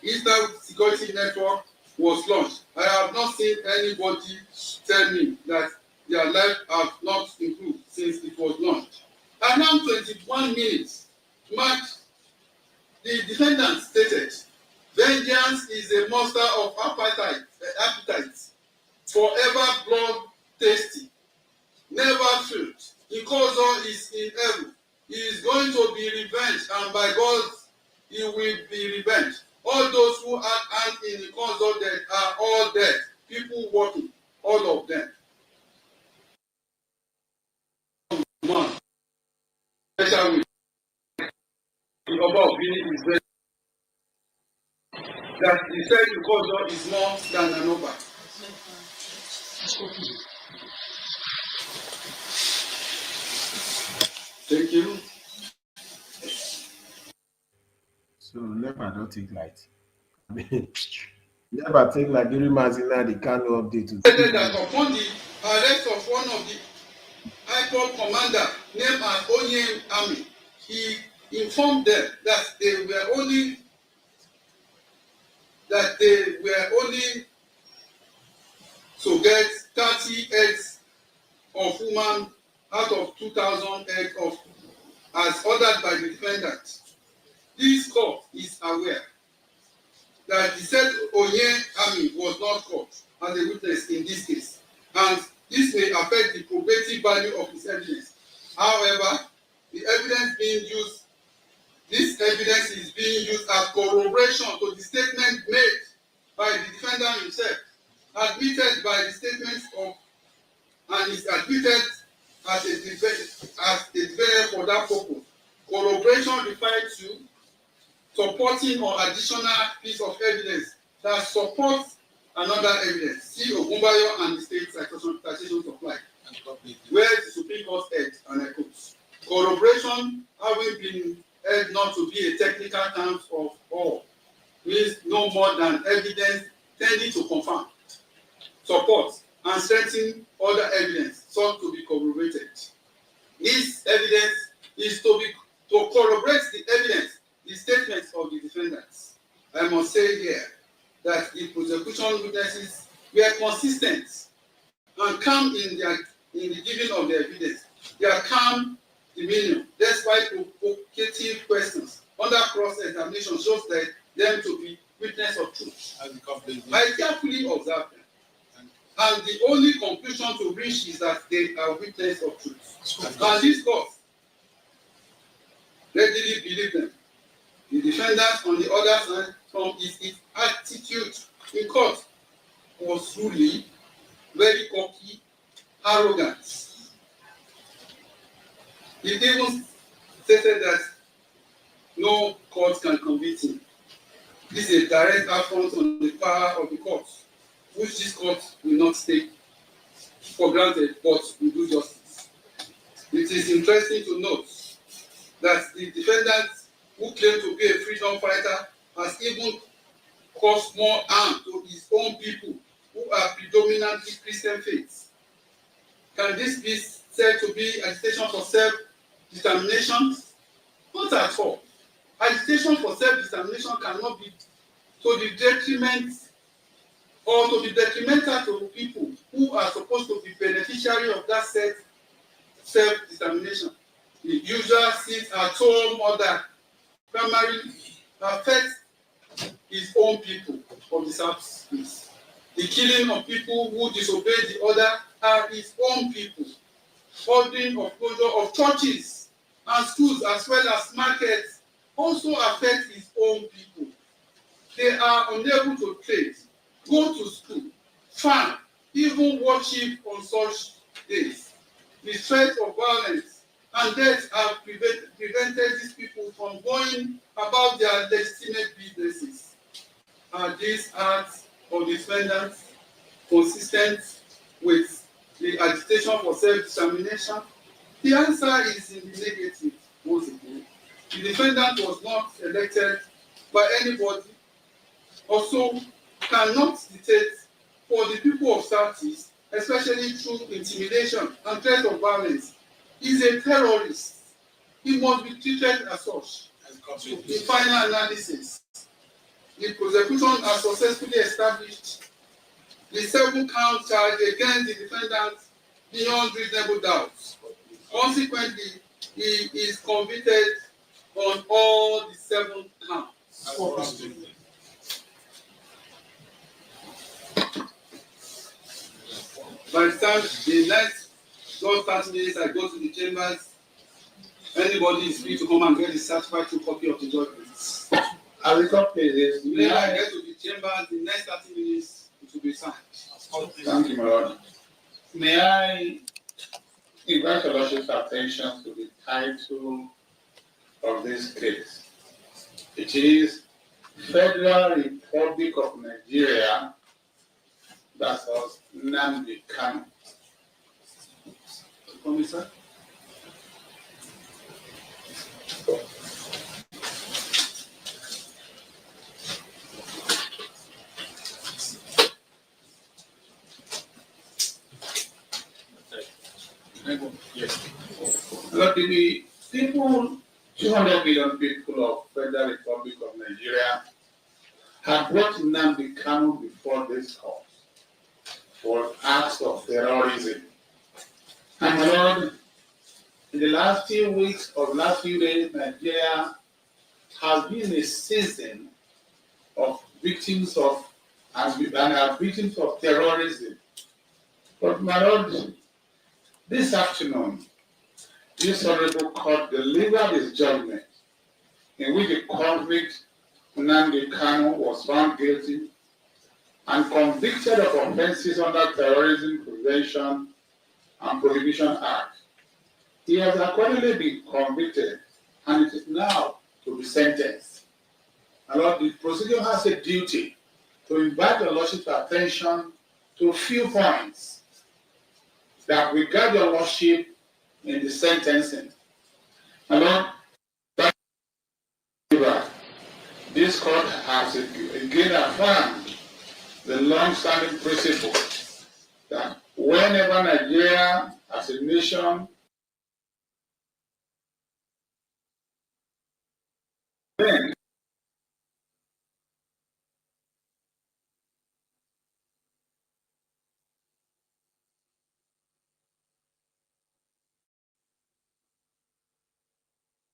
Eastern Security Network was launched, I have not seen anybody tell me that their life have not improved since it was launched. Around 21 minutes, March, the defendant stated, vengeance is a monster of appetite, forever blood-tasty, never filled. Ikozo is in heaven. He is going to be revenged, and by God, he will be revenged. All those who had hands in Ikozo death are all dead. People working, all of them. Man, especially the above meaning is very that the said Ikozo is more than an Oba. Thank you. So never don't take light. I mean, never take like during Mazi Nnamdi Kanu update. Stated that upon the arrest of one of the IPOB commander named as Onye Army, he informed them that they were only to get 30 eggs of human out of 2,000 eggs of as ordered by the defendant. This court is aware that the said Onye army was not caught as a witness in this case, and this may affect the probative value of his evidence. However, the evidence being used, this evidence is being used as corroboration to the statement made by the defendant himself, admitted by the statement of, and is admitted as a defendant for that purpose. Corroboration refers to supporting or additional piece of evidence that supports another evidence. See Ogunbayo and the state citation supply, where the Supreme Court held, and I quote, corroboration having been held not to be a technical term of all, means no more than evidence tending to confirm, support, and strengthen other evidence sought to be corroborated. This evidence is to corroborate the evidence, the statements of the defendants. I must say here that the prosecution witnesses were consistent and calm in the giving of the evidence. Their calm demeanor, despite provocative questions under cross-examination, shows that them to be witness of truth. I carefully observed them, and the only conclusion to reach is that they are witness of truth. And this court readily believe them. The defendant, on the other side, from his attitude in court, was truly very cocky, arrogant. He even stated that no court can convict him. This is a direct affront on the power of the court, which this court will not take for granted, but will do justice. It is interesting to note that the defendant, who claimed to be a freedom fighter, has even caused more harm to his own people who are predominantly Christian faiths. Can this be said to be agitation for self-determination? Not at all. Agitation for self-determination cannot be to the detriment or to be detrimental to people who are supposed to be beneficiary of that self-determination. The usual sits at home order primarily affects his own people of the Southeast. The killing of people who disobey the order are his own people. Ordering of closure of churches and schools as well as markets also affect his own people. They are unable to trade, go to school, farm, even worship on such days. The threat of violence and death have prevented these people from going about their legitimate businesses. Are these acts of defendants consistent with the agitation for self-determination? The answer is in the negative once again. The defendant was not elected by anybody, also cannot dictate for the people of Southeast, especially through intimidation and threat of violence. He is a terrorist. He must be treated as such. In final analysis, the prosecution has successfully established the 7-count charge against the defendant beyond reasonable doubt. Consequently, he is convicted on all the 7 counts. By the time the next 30 minutes I go to the chambers, anybody is free to come and get the certified true copy of the judgment. As a copy is, when I get to the chambers, the next 30 minutes it will be signed. Thank you, my Lord. May I invite your Lordship's attention to the title of this case? It is Federal Republic of Nigeria versus Nnamdi Kanu. Sir? Yes. Look, the people, 200 million people of Federal Republic of Nigeria have brought Nnamdi Kanu before this court for acts of terrorism. And my Lord, in the last few weeks or last few days, Nigeria has been a season of victims of and are victims of terrorism. But my Lord, this afternoon, this Honorable Court delivered its judgment in which the convict Nnamdi Kanu was found guilty and convicted of offenses under Terrorism Prevention and Prohibition Act. He has accordingly been convicted and it is now to be sentenced. My Lord, the prosecutor has a duty to invite the Lordship's attention to a few points that regard your Lordship in the sentencing. My Lord, this court has again affirmed the long-standing principle that whenever Nigeria as a nation then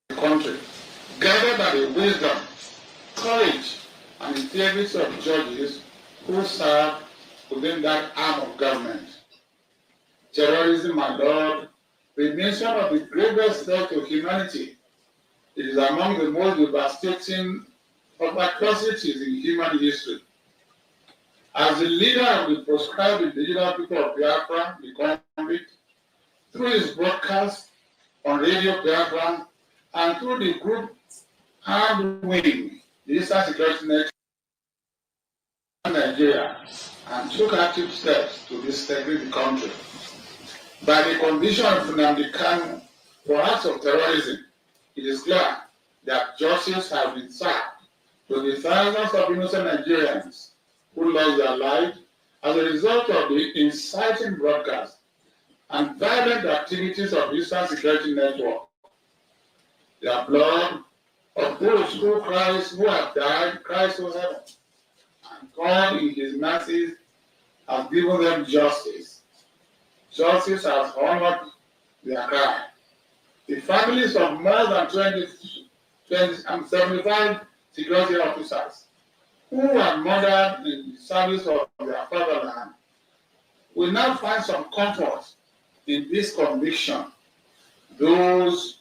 the country, guided by the wisdom, courage, and integrity of judges who serve within that arm of government. Terrorism, my Lord, remains one of the gravest threats to humanity. It is among the most devastating of atrocities in human history. As the leader of the proscribed indigenous people of Biafra, the convict, through his broadcast on Radio Biafra and through the group Armed Wing, the Eastern Security Network in Nigeria, and took active steps to destabilize the country. By the conviction of Nnamdi Kanu for acts of terrorism, it is clear that justice has been served to the thousands of innocent Nigerians who lost their lives as a result of the inciting broadcast and violent activities of the Eastern Security Network. The blood of those who have died, cries to heaven, and God in his mercy has given them justice. Justice has honored their cry. The families of more than 75 security officers who were murdered in the service of their fatherland will now find some comfort in this conviction. Those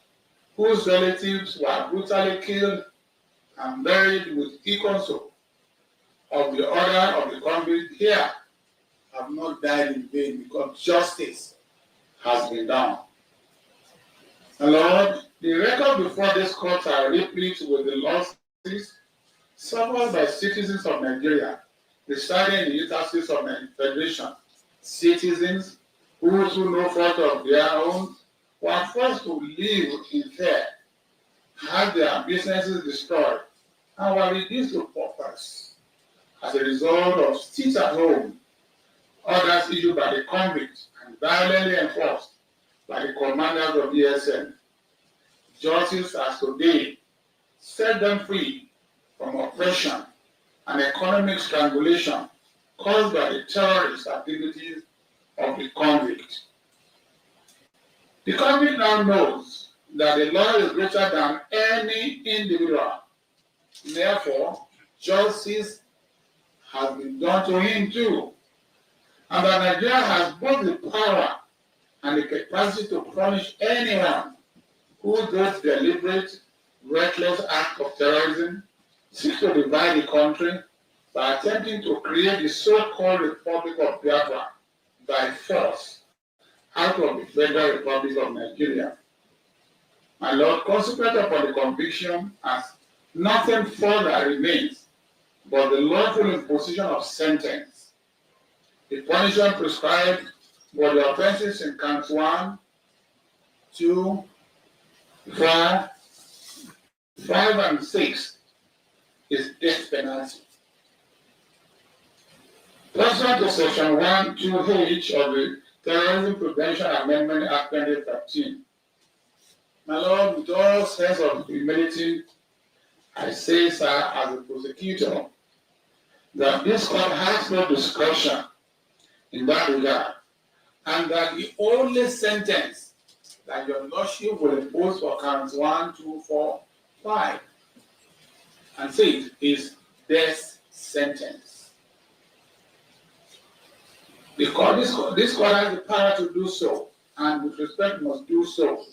whose relatives were brutally killed and buried with equal of the order of the convict here have not died in vain because justice has been done. And Lord, the record before this court are replete with the losses suffered by citizens of Nigeria residing in the United States of the Federation. Citizens who, through no fault of their own, were forced to live in fear, had their businesses destroyed, and were reduced to paupers as a result of sit-at-home orders issued by the convicts and violently enforced by the commanders of the ESN. Justice has today set them free from oppression and economic strangulation caused by the terrorist activities of the convict. The convict now knows that the law is greater than any individual. Therefore, justice has been done to him too. And that Nigeria has both the power and the capacity to punish anyone who does deliberate, reckless act of terrorism, seeks to divide the country by attempting to create the so-called Republic of Biafra by force out of the Federal Republic of Nigeria. My Lord, consequent upon the conviction, as nothing further remains but the lawful imposition of sentence. The punishment prescribed for the offenses in counts 1, 2, 4, 5, and 6 is death penalty. Pursuant to Section 1(2)(h) of the Terrorism Prevention Amendment Act 2013, my Lord, with all sense of humility, I say, sir, as a prosecutor, that this court has no discretion in that regard, and that the only sentence that your Lordship will impose for counts 1, 2, 4, 5, and 6 is death sentence. Because this court has the power to do so, and with respect must do so.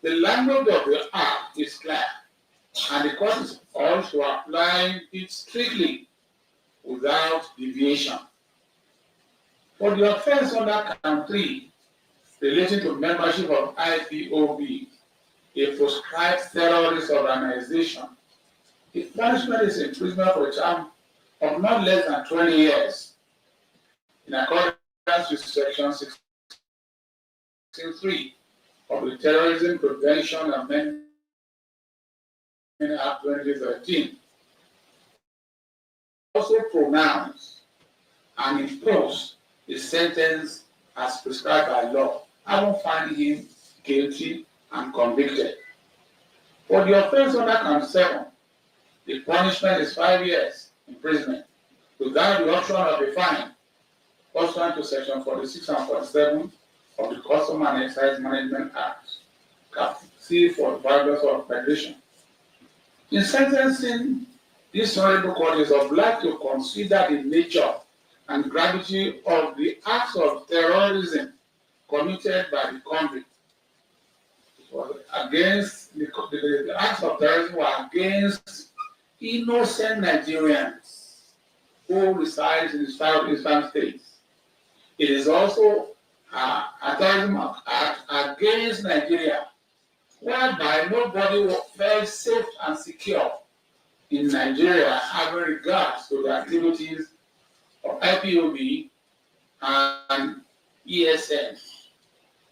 The language of the act is clear, and the court is also applying it strictly without deviation. For the offense under count 3 relating to membership of IPOB, a proscribed terrorist organization, the punishment is imprisonment for a term of not less than 20 years, in accordance with Section 16.3 of the Terrorism Prevention Amendment Act 2013. Also pronounce and impose the sentence as prescribed by law, having found him guilty and convicted. For the offense under count 7, the punishment is 5 years imprisonment without the option of a fine, pursuant to Section 46 and 47 of the Custom and Excise Management Act, C for the purpose of federation. In sentencing, this honorable court is obliged to consider the nature and gravity of the acts of terrorism committed by the convict. Against the acts of terrorism were against innocent Nigerians who reside in the southeastern states. It is also a terrorism act against Nigeria, whereby nobody felt safe and secure in Nigeria having regards to the activities of IPOB and ESN.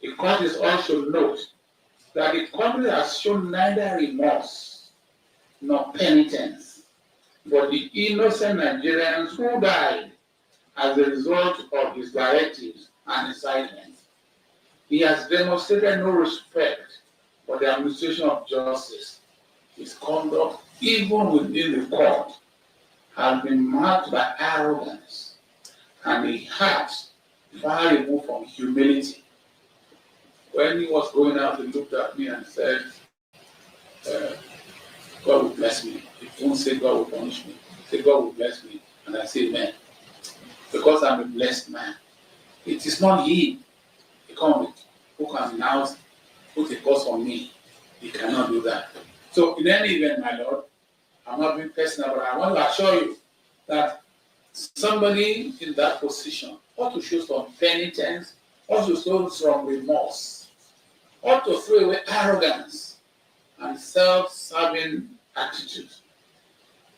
The court is also note that the country has shown neither remorse nor penitence for the innocent Nigerians who died as a result of his directives and incitements. He has demonstrated no respect for the administration of justice. His conduct, even within the court, has been marked by arrogance and a heart far removed from humility. When he was going out, he looked at me and said, God will bless me. If you don't say God will punish me, say God will bless me. And I say, amen. Because I'm a blessed man. It is not he, the convict, who can now put a curse on me. He cannot do that. So in any event, my Lord, I'm not being personal, but I want to assure you that somebody in that position ought to show some penitence, ought to show some remorse, ought to throw away arrogance and self-serving attitude.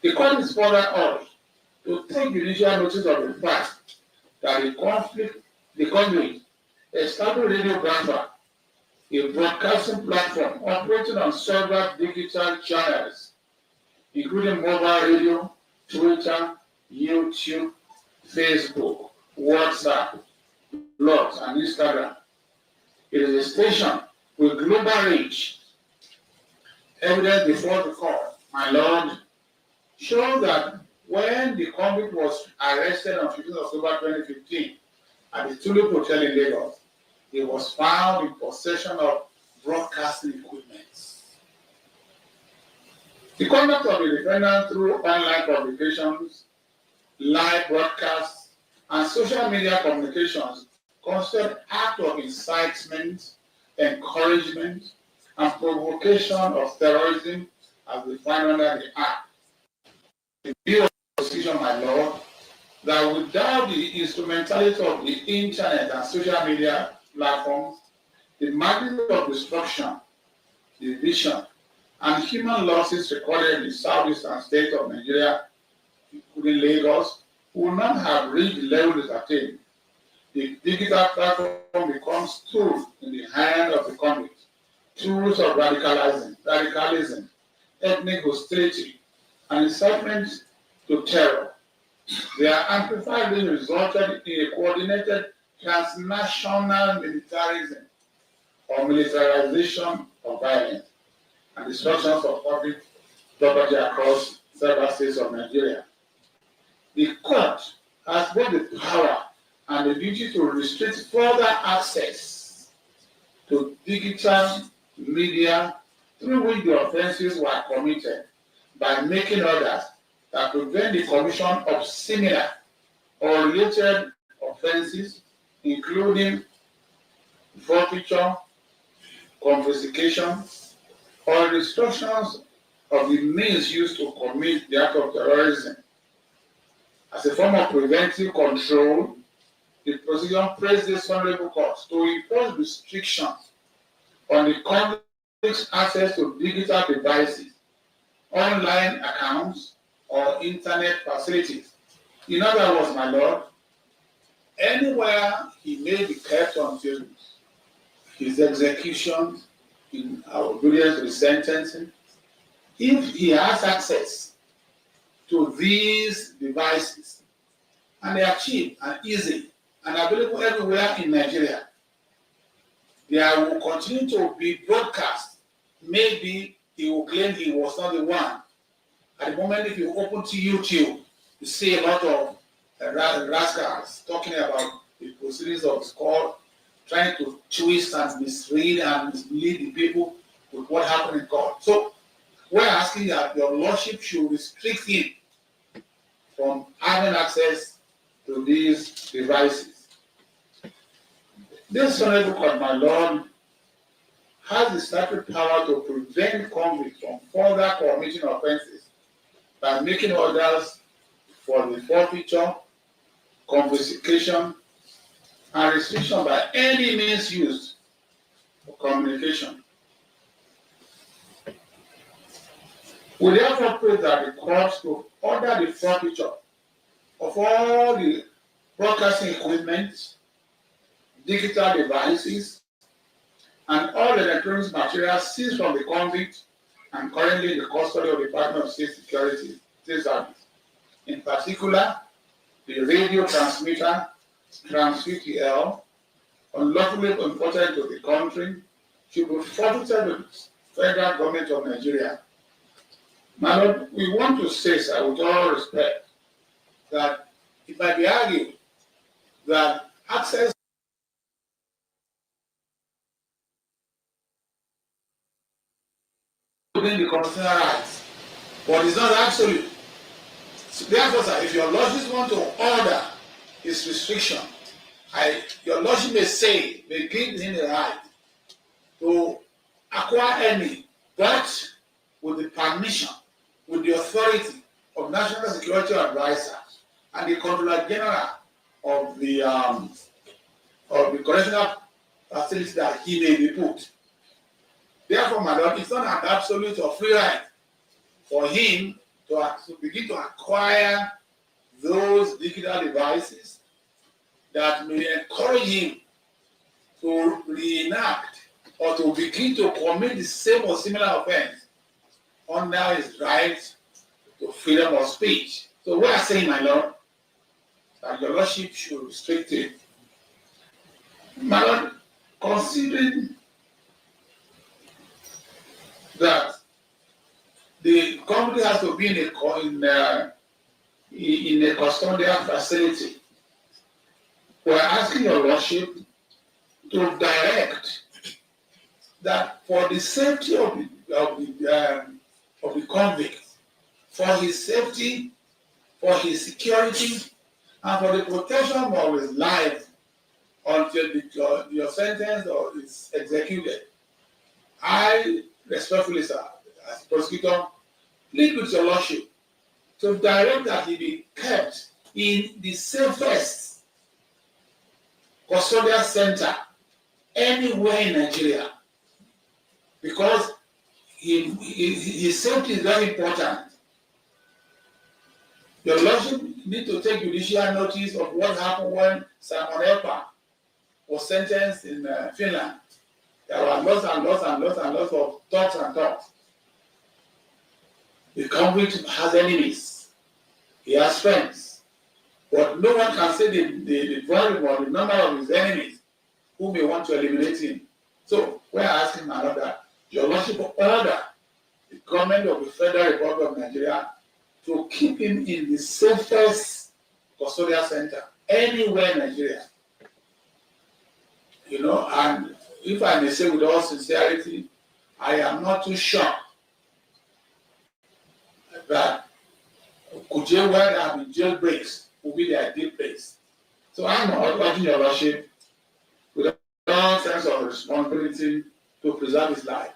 The court is further urged to take judicial notice of the fact that the convict established radio grapher, a broadcasting platform operating on several digital channels, including mobile radio, Twitter, YouTube, Facebook, WhatsApp, blogs, and Instagram. It is a station with global reach. Evidence before the court, my Lord, shows that when the convict was arrested on 15 October 2015 at the Tulip Hotel in Lagos, he was found in possession of broadcasting equipment. The conduct of the defendant through online publications, live broadcasts, and social media communications constitute act of incitement, encouragement, and provocation of terrorism as defined under the Act. The view of the prosecution, my Lord, that without the instrumentality of the internet and social media platforms, the magnitude of destruction, division, and human losses recorded in the southeastern state of Nigeria, including Lagos, will not have reached the level it attained. The digital platform becomes tools in the hand of the convict, tools of radicalism, ethnic hostility, and incitement to terror. They are amplified and resulted in a coordinated transnational militarism or militarization of violence and destructions of public property across several states of Nigeria. The court has both the power and the duty to restrict further access to digital media through which the offenses were committed by making orders that prevent the commission of similar or related offenses offenses, including forfeiture, confiscation, or restrictions of the means used to commit the act of terrorism. As a form of preventive control, the prosecution pressed this honorable court to impose restrictions on the convict's access to digital devices, online accounts, or internet facilities. In other words, my lord, anywhere he may be kept until his execution in obedience to the sentencing, if he has access to these devices, and they are cheap and easy and available everywhere in Nigeria, there will continue to be broadcast. Maybe he will claim he was not the one. At the moment, if you open to YouTube, you see a lot of rascals talking about the proceedings of the court, trying to twist and mislead and mislead the people with what happened in court. So we're asking that your lordship should restrict him from having access to these devices. This honorable court, my lord, has the statutory power to prevent convicts from further committing offences by making orders for the forfeiture, confiscation, and restriction by any means used for communication. We therefore pray that the courts to order the forfeiture of all the broadcasting equipment, digital devices, and all the electronic materials seized from the convict and currently in the custody of the Department of State Security State Service. In particular, the radio transmitter Trans-VTL, unlawfully imported into the country, should be forfeited to the federal government of Nigeria. My lord, we want to say, sir, with all respect, that it might be argued that access within the constitutional rights, but it's not absolute. So therefore, sir, if your lordship want to order his restriction, your lordship may give him the right to acquire any, but with the permission, with the authority of National Security Advisor and the Controller General of the correctional facility that he may be put. Therefore, my lord, it's not an absolute or free right for him to begin to acquire those digital devices that may encourage him to reenact or to begin to commit the same or similar offense under his right to freedom of speech. So we are saying, my lord, that your lordship should restrict it. My lord, considering that the company has to be in a custodial facility, we're asking your lordship to direct that for the safety of the convict, for his safety, for his security, and for the protection of his life until your sentence or is executed, I respectfully, sir, as prosecutor, plead with your lordship to direct that he be kept in the safest custodial center anywhere in Nigeria, because his safety is very important. Your lordship need to take judicial notice of what happened when Simon Ekpa was sentenced in Finland. There were lots of talks and talks. The convict has enemies. He has friends. But no one can say the volume or the number of his enemies who may want to eliminate him. So we are asking my lord that your lordship order the government of the Federal Republic of Nigeria to keep him in the safest custodial center anywhere in Nigeria. You know, and if I may say with all sincerity, I am not too sure that Kuje, where there have been jailbreaks, will be the ideal place So I'm urging your Lordship with all sense of responsibility to preserve his life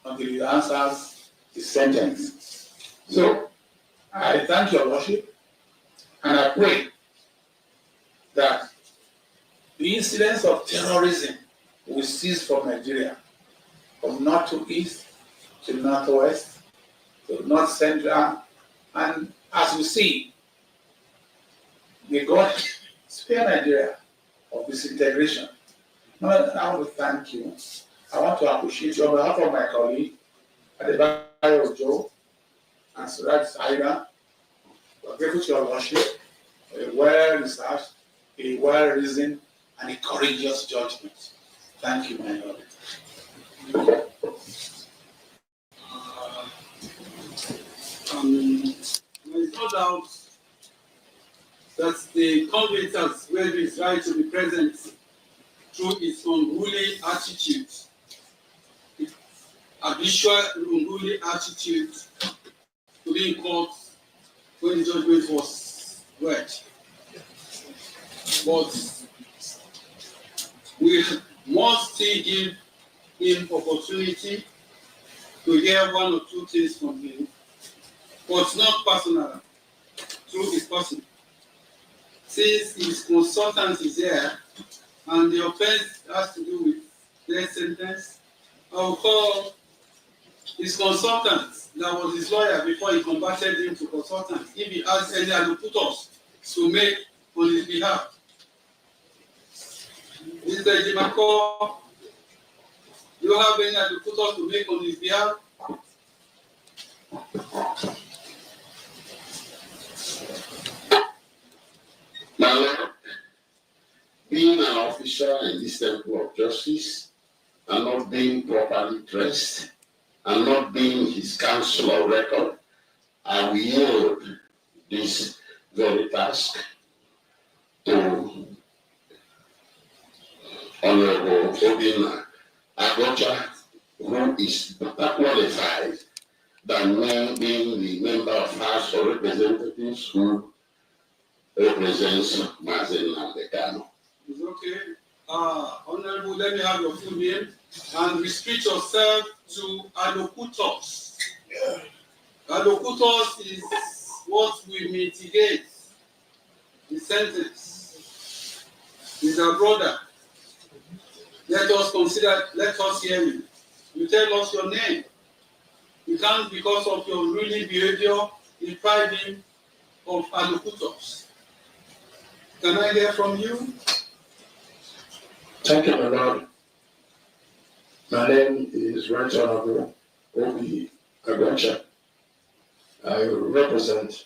until he answers his sentence. So I thank your Lordship and I pray that the incidents of terrorism will cease from Nigeria, from north to east, to northwest, to north central, and as we see, may God spare Nigeria of disintegration. Now, I want to thank you. I want to appreciate you on behalf of my colleague, Adebayo Joe, and Suraj Saida. We are grateful to your Lordship for a well-researched, a well-reasoned, and a courageous judgment. Thank you, my Lord. There is no doubt that the convicts were his right to be present through its unruly attitude, its habitual unruly attitude to be in court when the judgment was read. But we must still give him opportunity to hear one or two things from him, but not personal, through his person. Since his consultant is here and the offense has to do with death sentence, I will call his consultant, that was his lawyer before he converted him to consultant, if he has any advocate to make on his behalf. Mr. Jimako, do you have any advocate to make on his behalf? My Lord, being an officer in this temple of justice and not being properly dressed and not being his counsel of record, I will yield this very task to Honorable Obinna Agocha, who is better qualified than me being the member of House of Representatives who represents Mazi Nnamdi Kanu. It's okay. Honorable, let me have your full name and restrict yourself to allocutors. Allocutors is what will mitigate the sentence. Is our brother. Let us hear you. You tell us your name. You can't, because of your ruling behavior, deprive him of allocutors. Can I hear from you? Thank you, my Lord. My name is Right Honorable Obi Agocha. I represent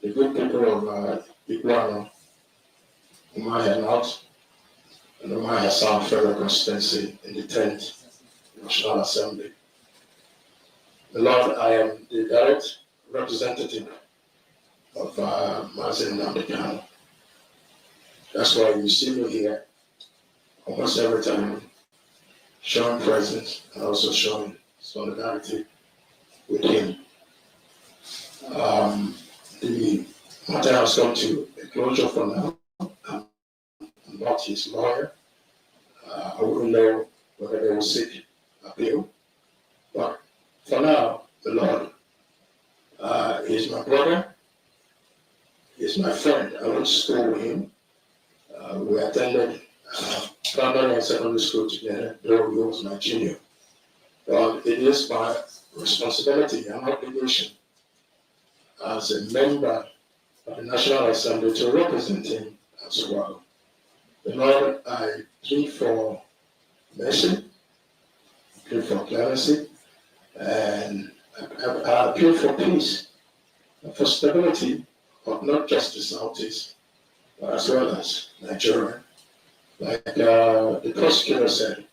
the good people of Iguano, Umuahia North, and Umuahia South Federal Constituency in the 10th National Assembly. My Lord, I am the direct representative of Mazi Nnamdi Kanu. That's why you see me here almost every time, showing presence and also showing solidarity with him. The matter has come to a closure for now. I'm not his lawyer. I wouldn't know whether they will seek appeal. But for now, the Lord is my brother, he's my friend. I went to school with him. We attended primary and secondary school together, though he was my junior. But it is my responsibility and obligation as a member of the National Assembly to represent him as well. The Lord, I plead for mercy, plead for clemency, and I appeal for peace and for stability of not just the Southeast, but as well as Nigeria. Like the prosecutor said,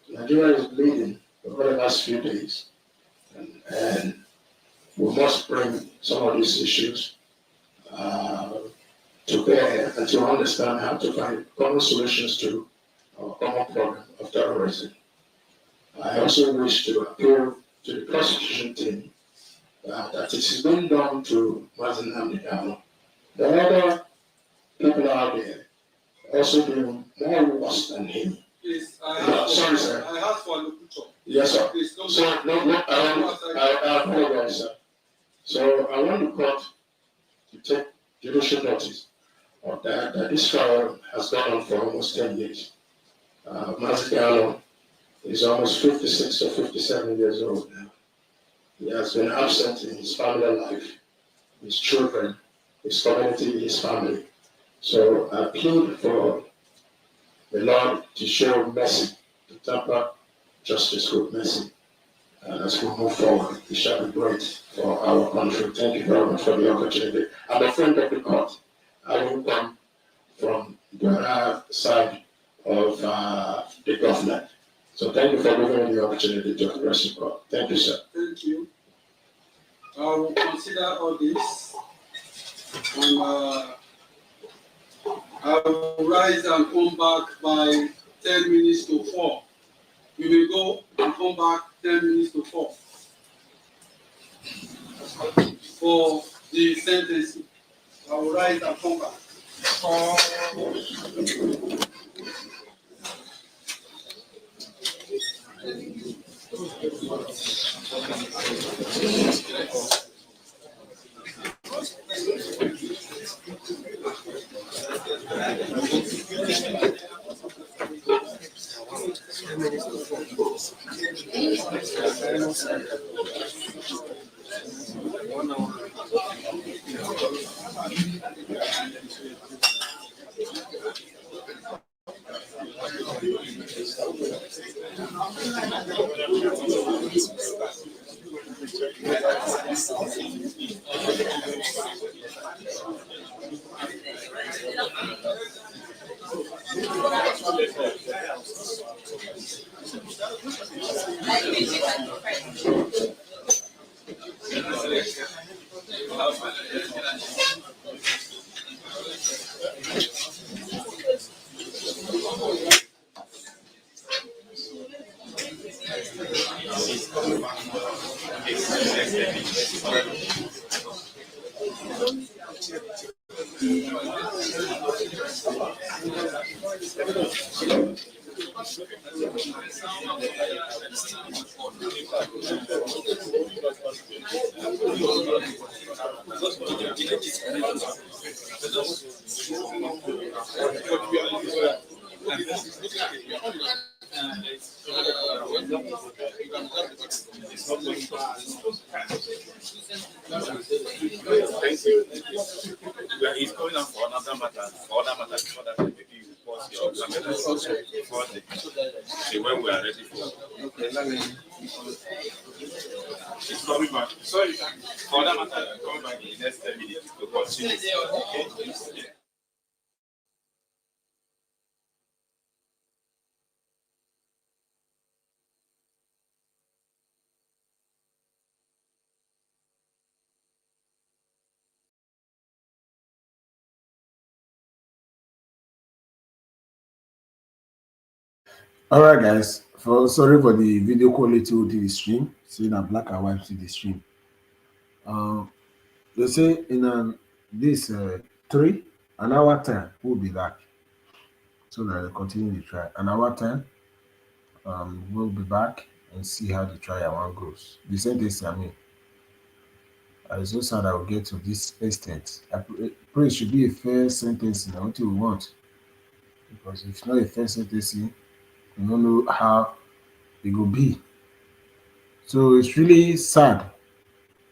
Nigeria is bleeding over the last few days, and we must bring some of these issues to bear and to understand how to find common solutions to our common problem of terrorism. I also wish to appeal to the prosecution team that it is being done to Mazi Nnamdi Kanu. The other people out there also doing more worse than him. Please, Sorry, sir. I asked for a locutor. Yes, sir. Please, don't So, I apologize, sir. So, I want the court to take judicial notice of that this trial has gone on for almost 10 years. Mazi Kanu is almost 56 or 57 years old now. He has been absent in his family life, his children, his community, his family. So I plead for the Lord to show mercy, to temper justice with mercy. And as we move forward, it shall be great for our country. Thank you very much for the opportunity. I'm a friend of the court. I will come from the other side of the government. So thank you for giving me the opportunity to address the court. Thank you, sir. Thank you. I will consider all this, and I will rise and come back by 10 minutes to 4. We will go and come back 10 minutes to 4 for the sentencing. I will rise and come back. He's going on for another matter. For other matters, before that, maybe you pause your camera also before when we are ready for. Okay, let me. It's coming back. Sorry, for other matter, coming back in the next 10 minutes to continue. Okay. All right, guys. Sorry for the video quality of the stream. See that black and white see the stream. They say in this 3 an hour time we'll be back, so that they continue the trial. An hour time, we'll be back and see how the trial one goes. The sentence, I mean, it's so sad I will get to this extent. I pray it should be a fair sentencing. What we want, because if it's not a fair sentencing, we don't know how it will be. So it's really sad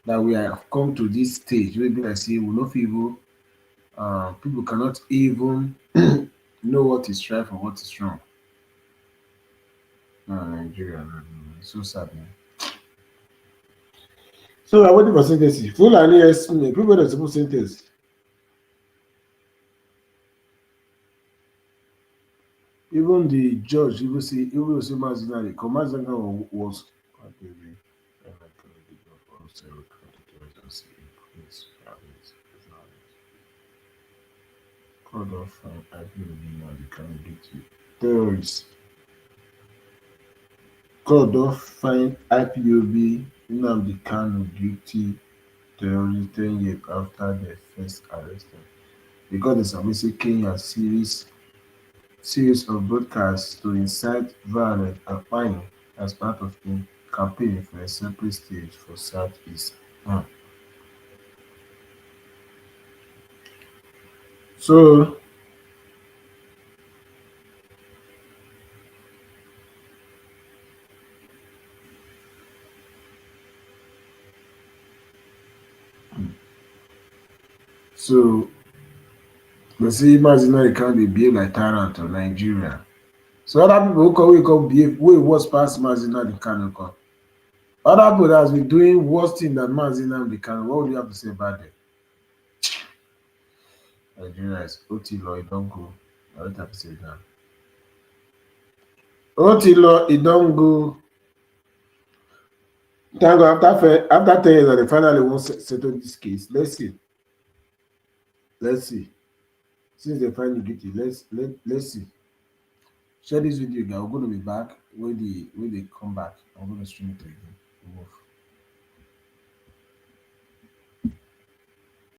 that we have come to this stage where people say we no fit even people cannot even know what is right and what is wrong. Nigeria, it's so sad, man. So I waiting for sentencing. Fulani estimate people that supposed sentence. Even the judge, even say Mazi Nnamdi Kanu was called off and Nnamdi Kanu guilty. Terrorists. Called off fine IPOB Nnamdi Kanu guilty terrorist 10 years after the first arrested. because they submitted Kenya series of broadcasts to incite violence and fighting as part of a campaign for a separate state for Southeast. Hmm. So, so they say Mazi Nnamdi Kanu dey behave like tyrant to Nigeria. So other people who come behave way worse pass Mazi Nnamdi Kanu come. Other people that has been doing worse thing than Mazi Nnamdi Kanu, what would you have to say about them? Nigeria is Otilo, it don't go. I don't have to say that. Otilo, it don't go. Thank God after 10 years that they finally won't settle this case. Let's see. Let's see. Since they finally guilty, let's see. Share this video, guys. We're going to be back when they come back. I'm going to stream it again.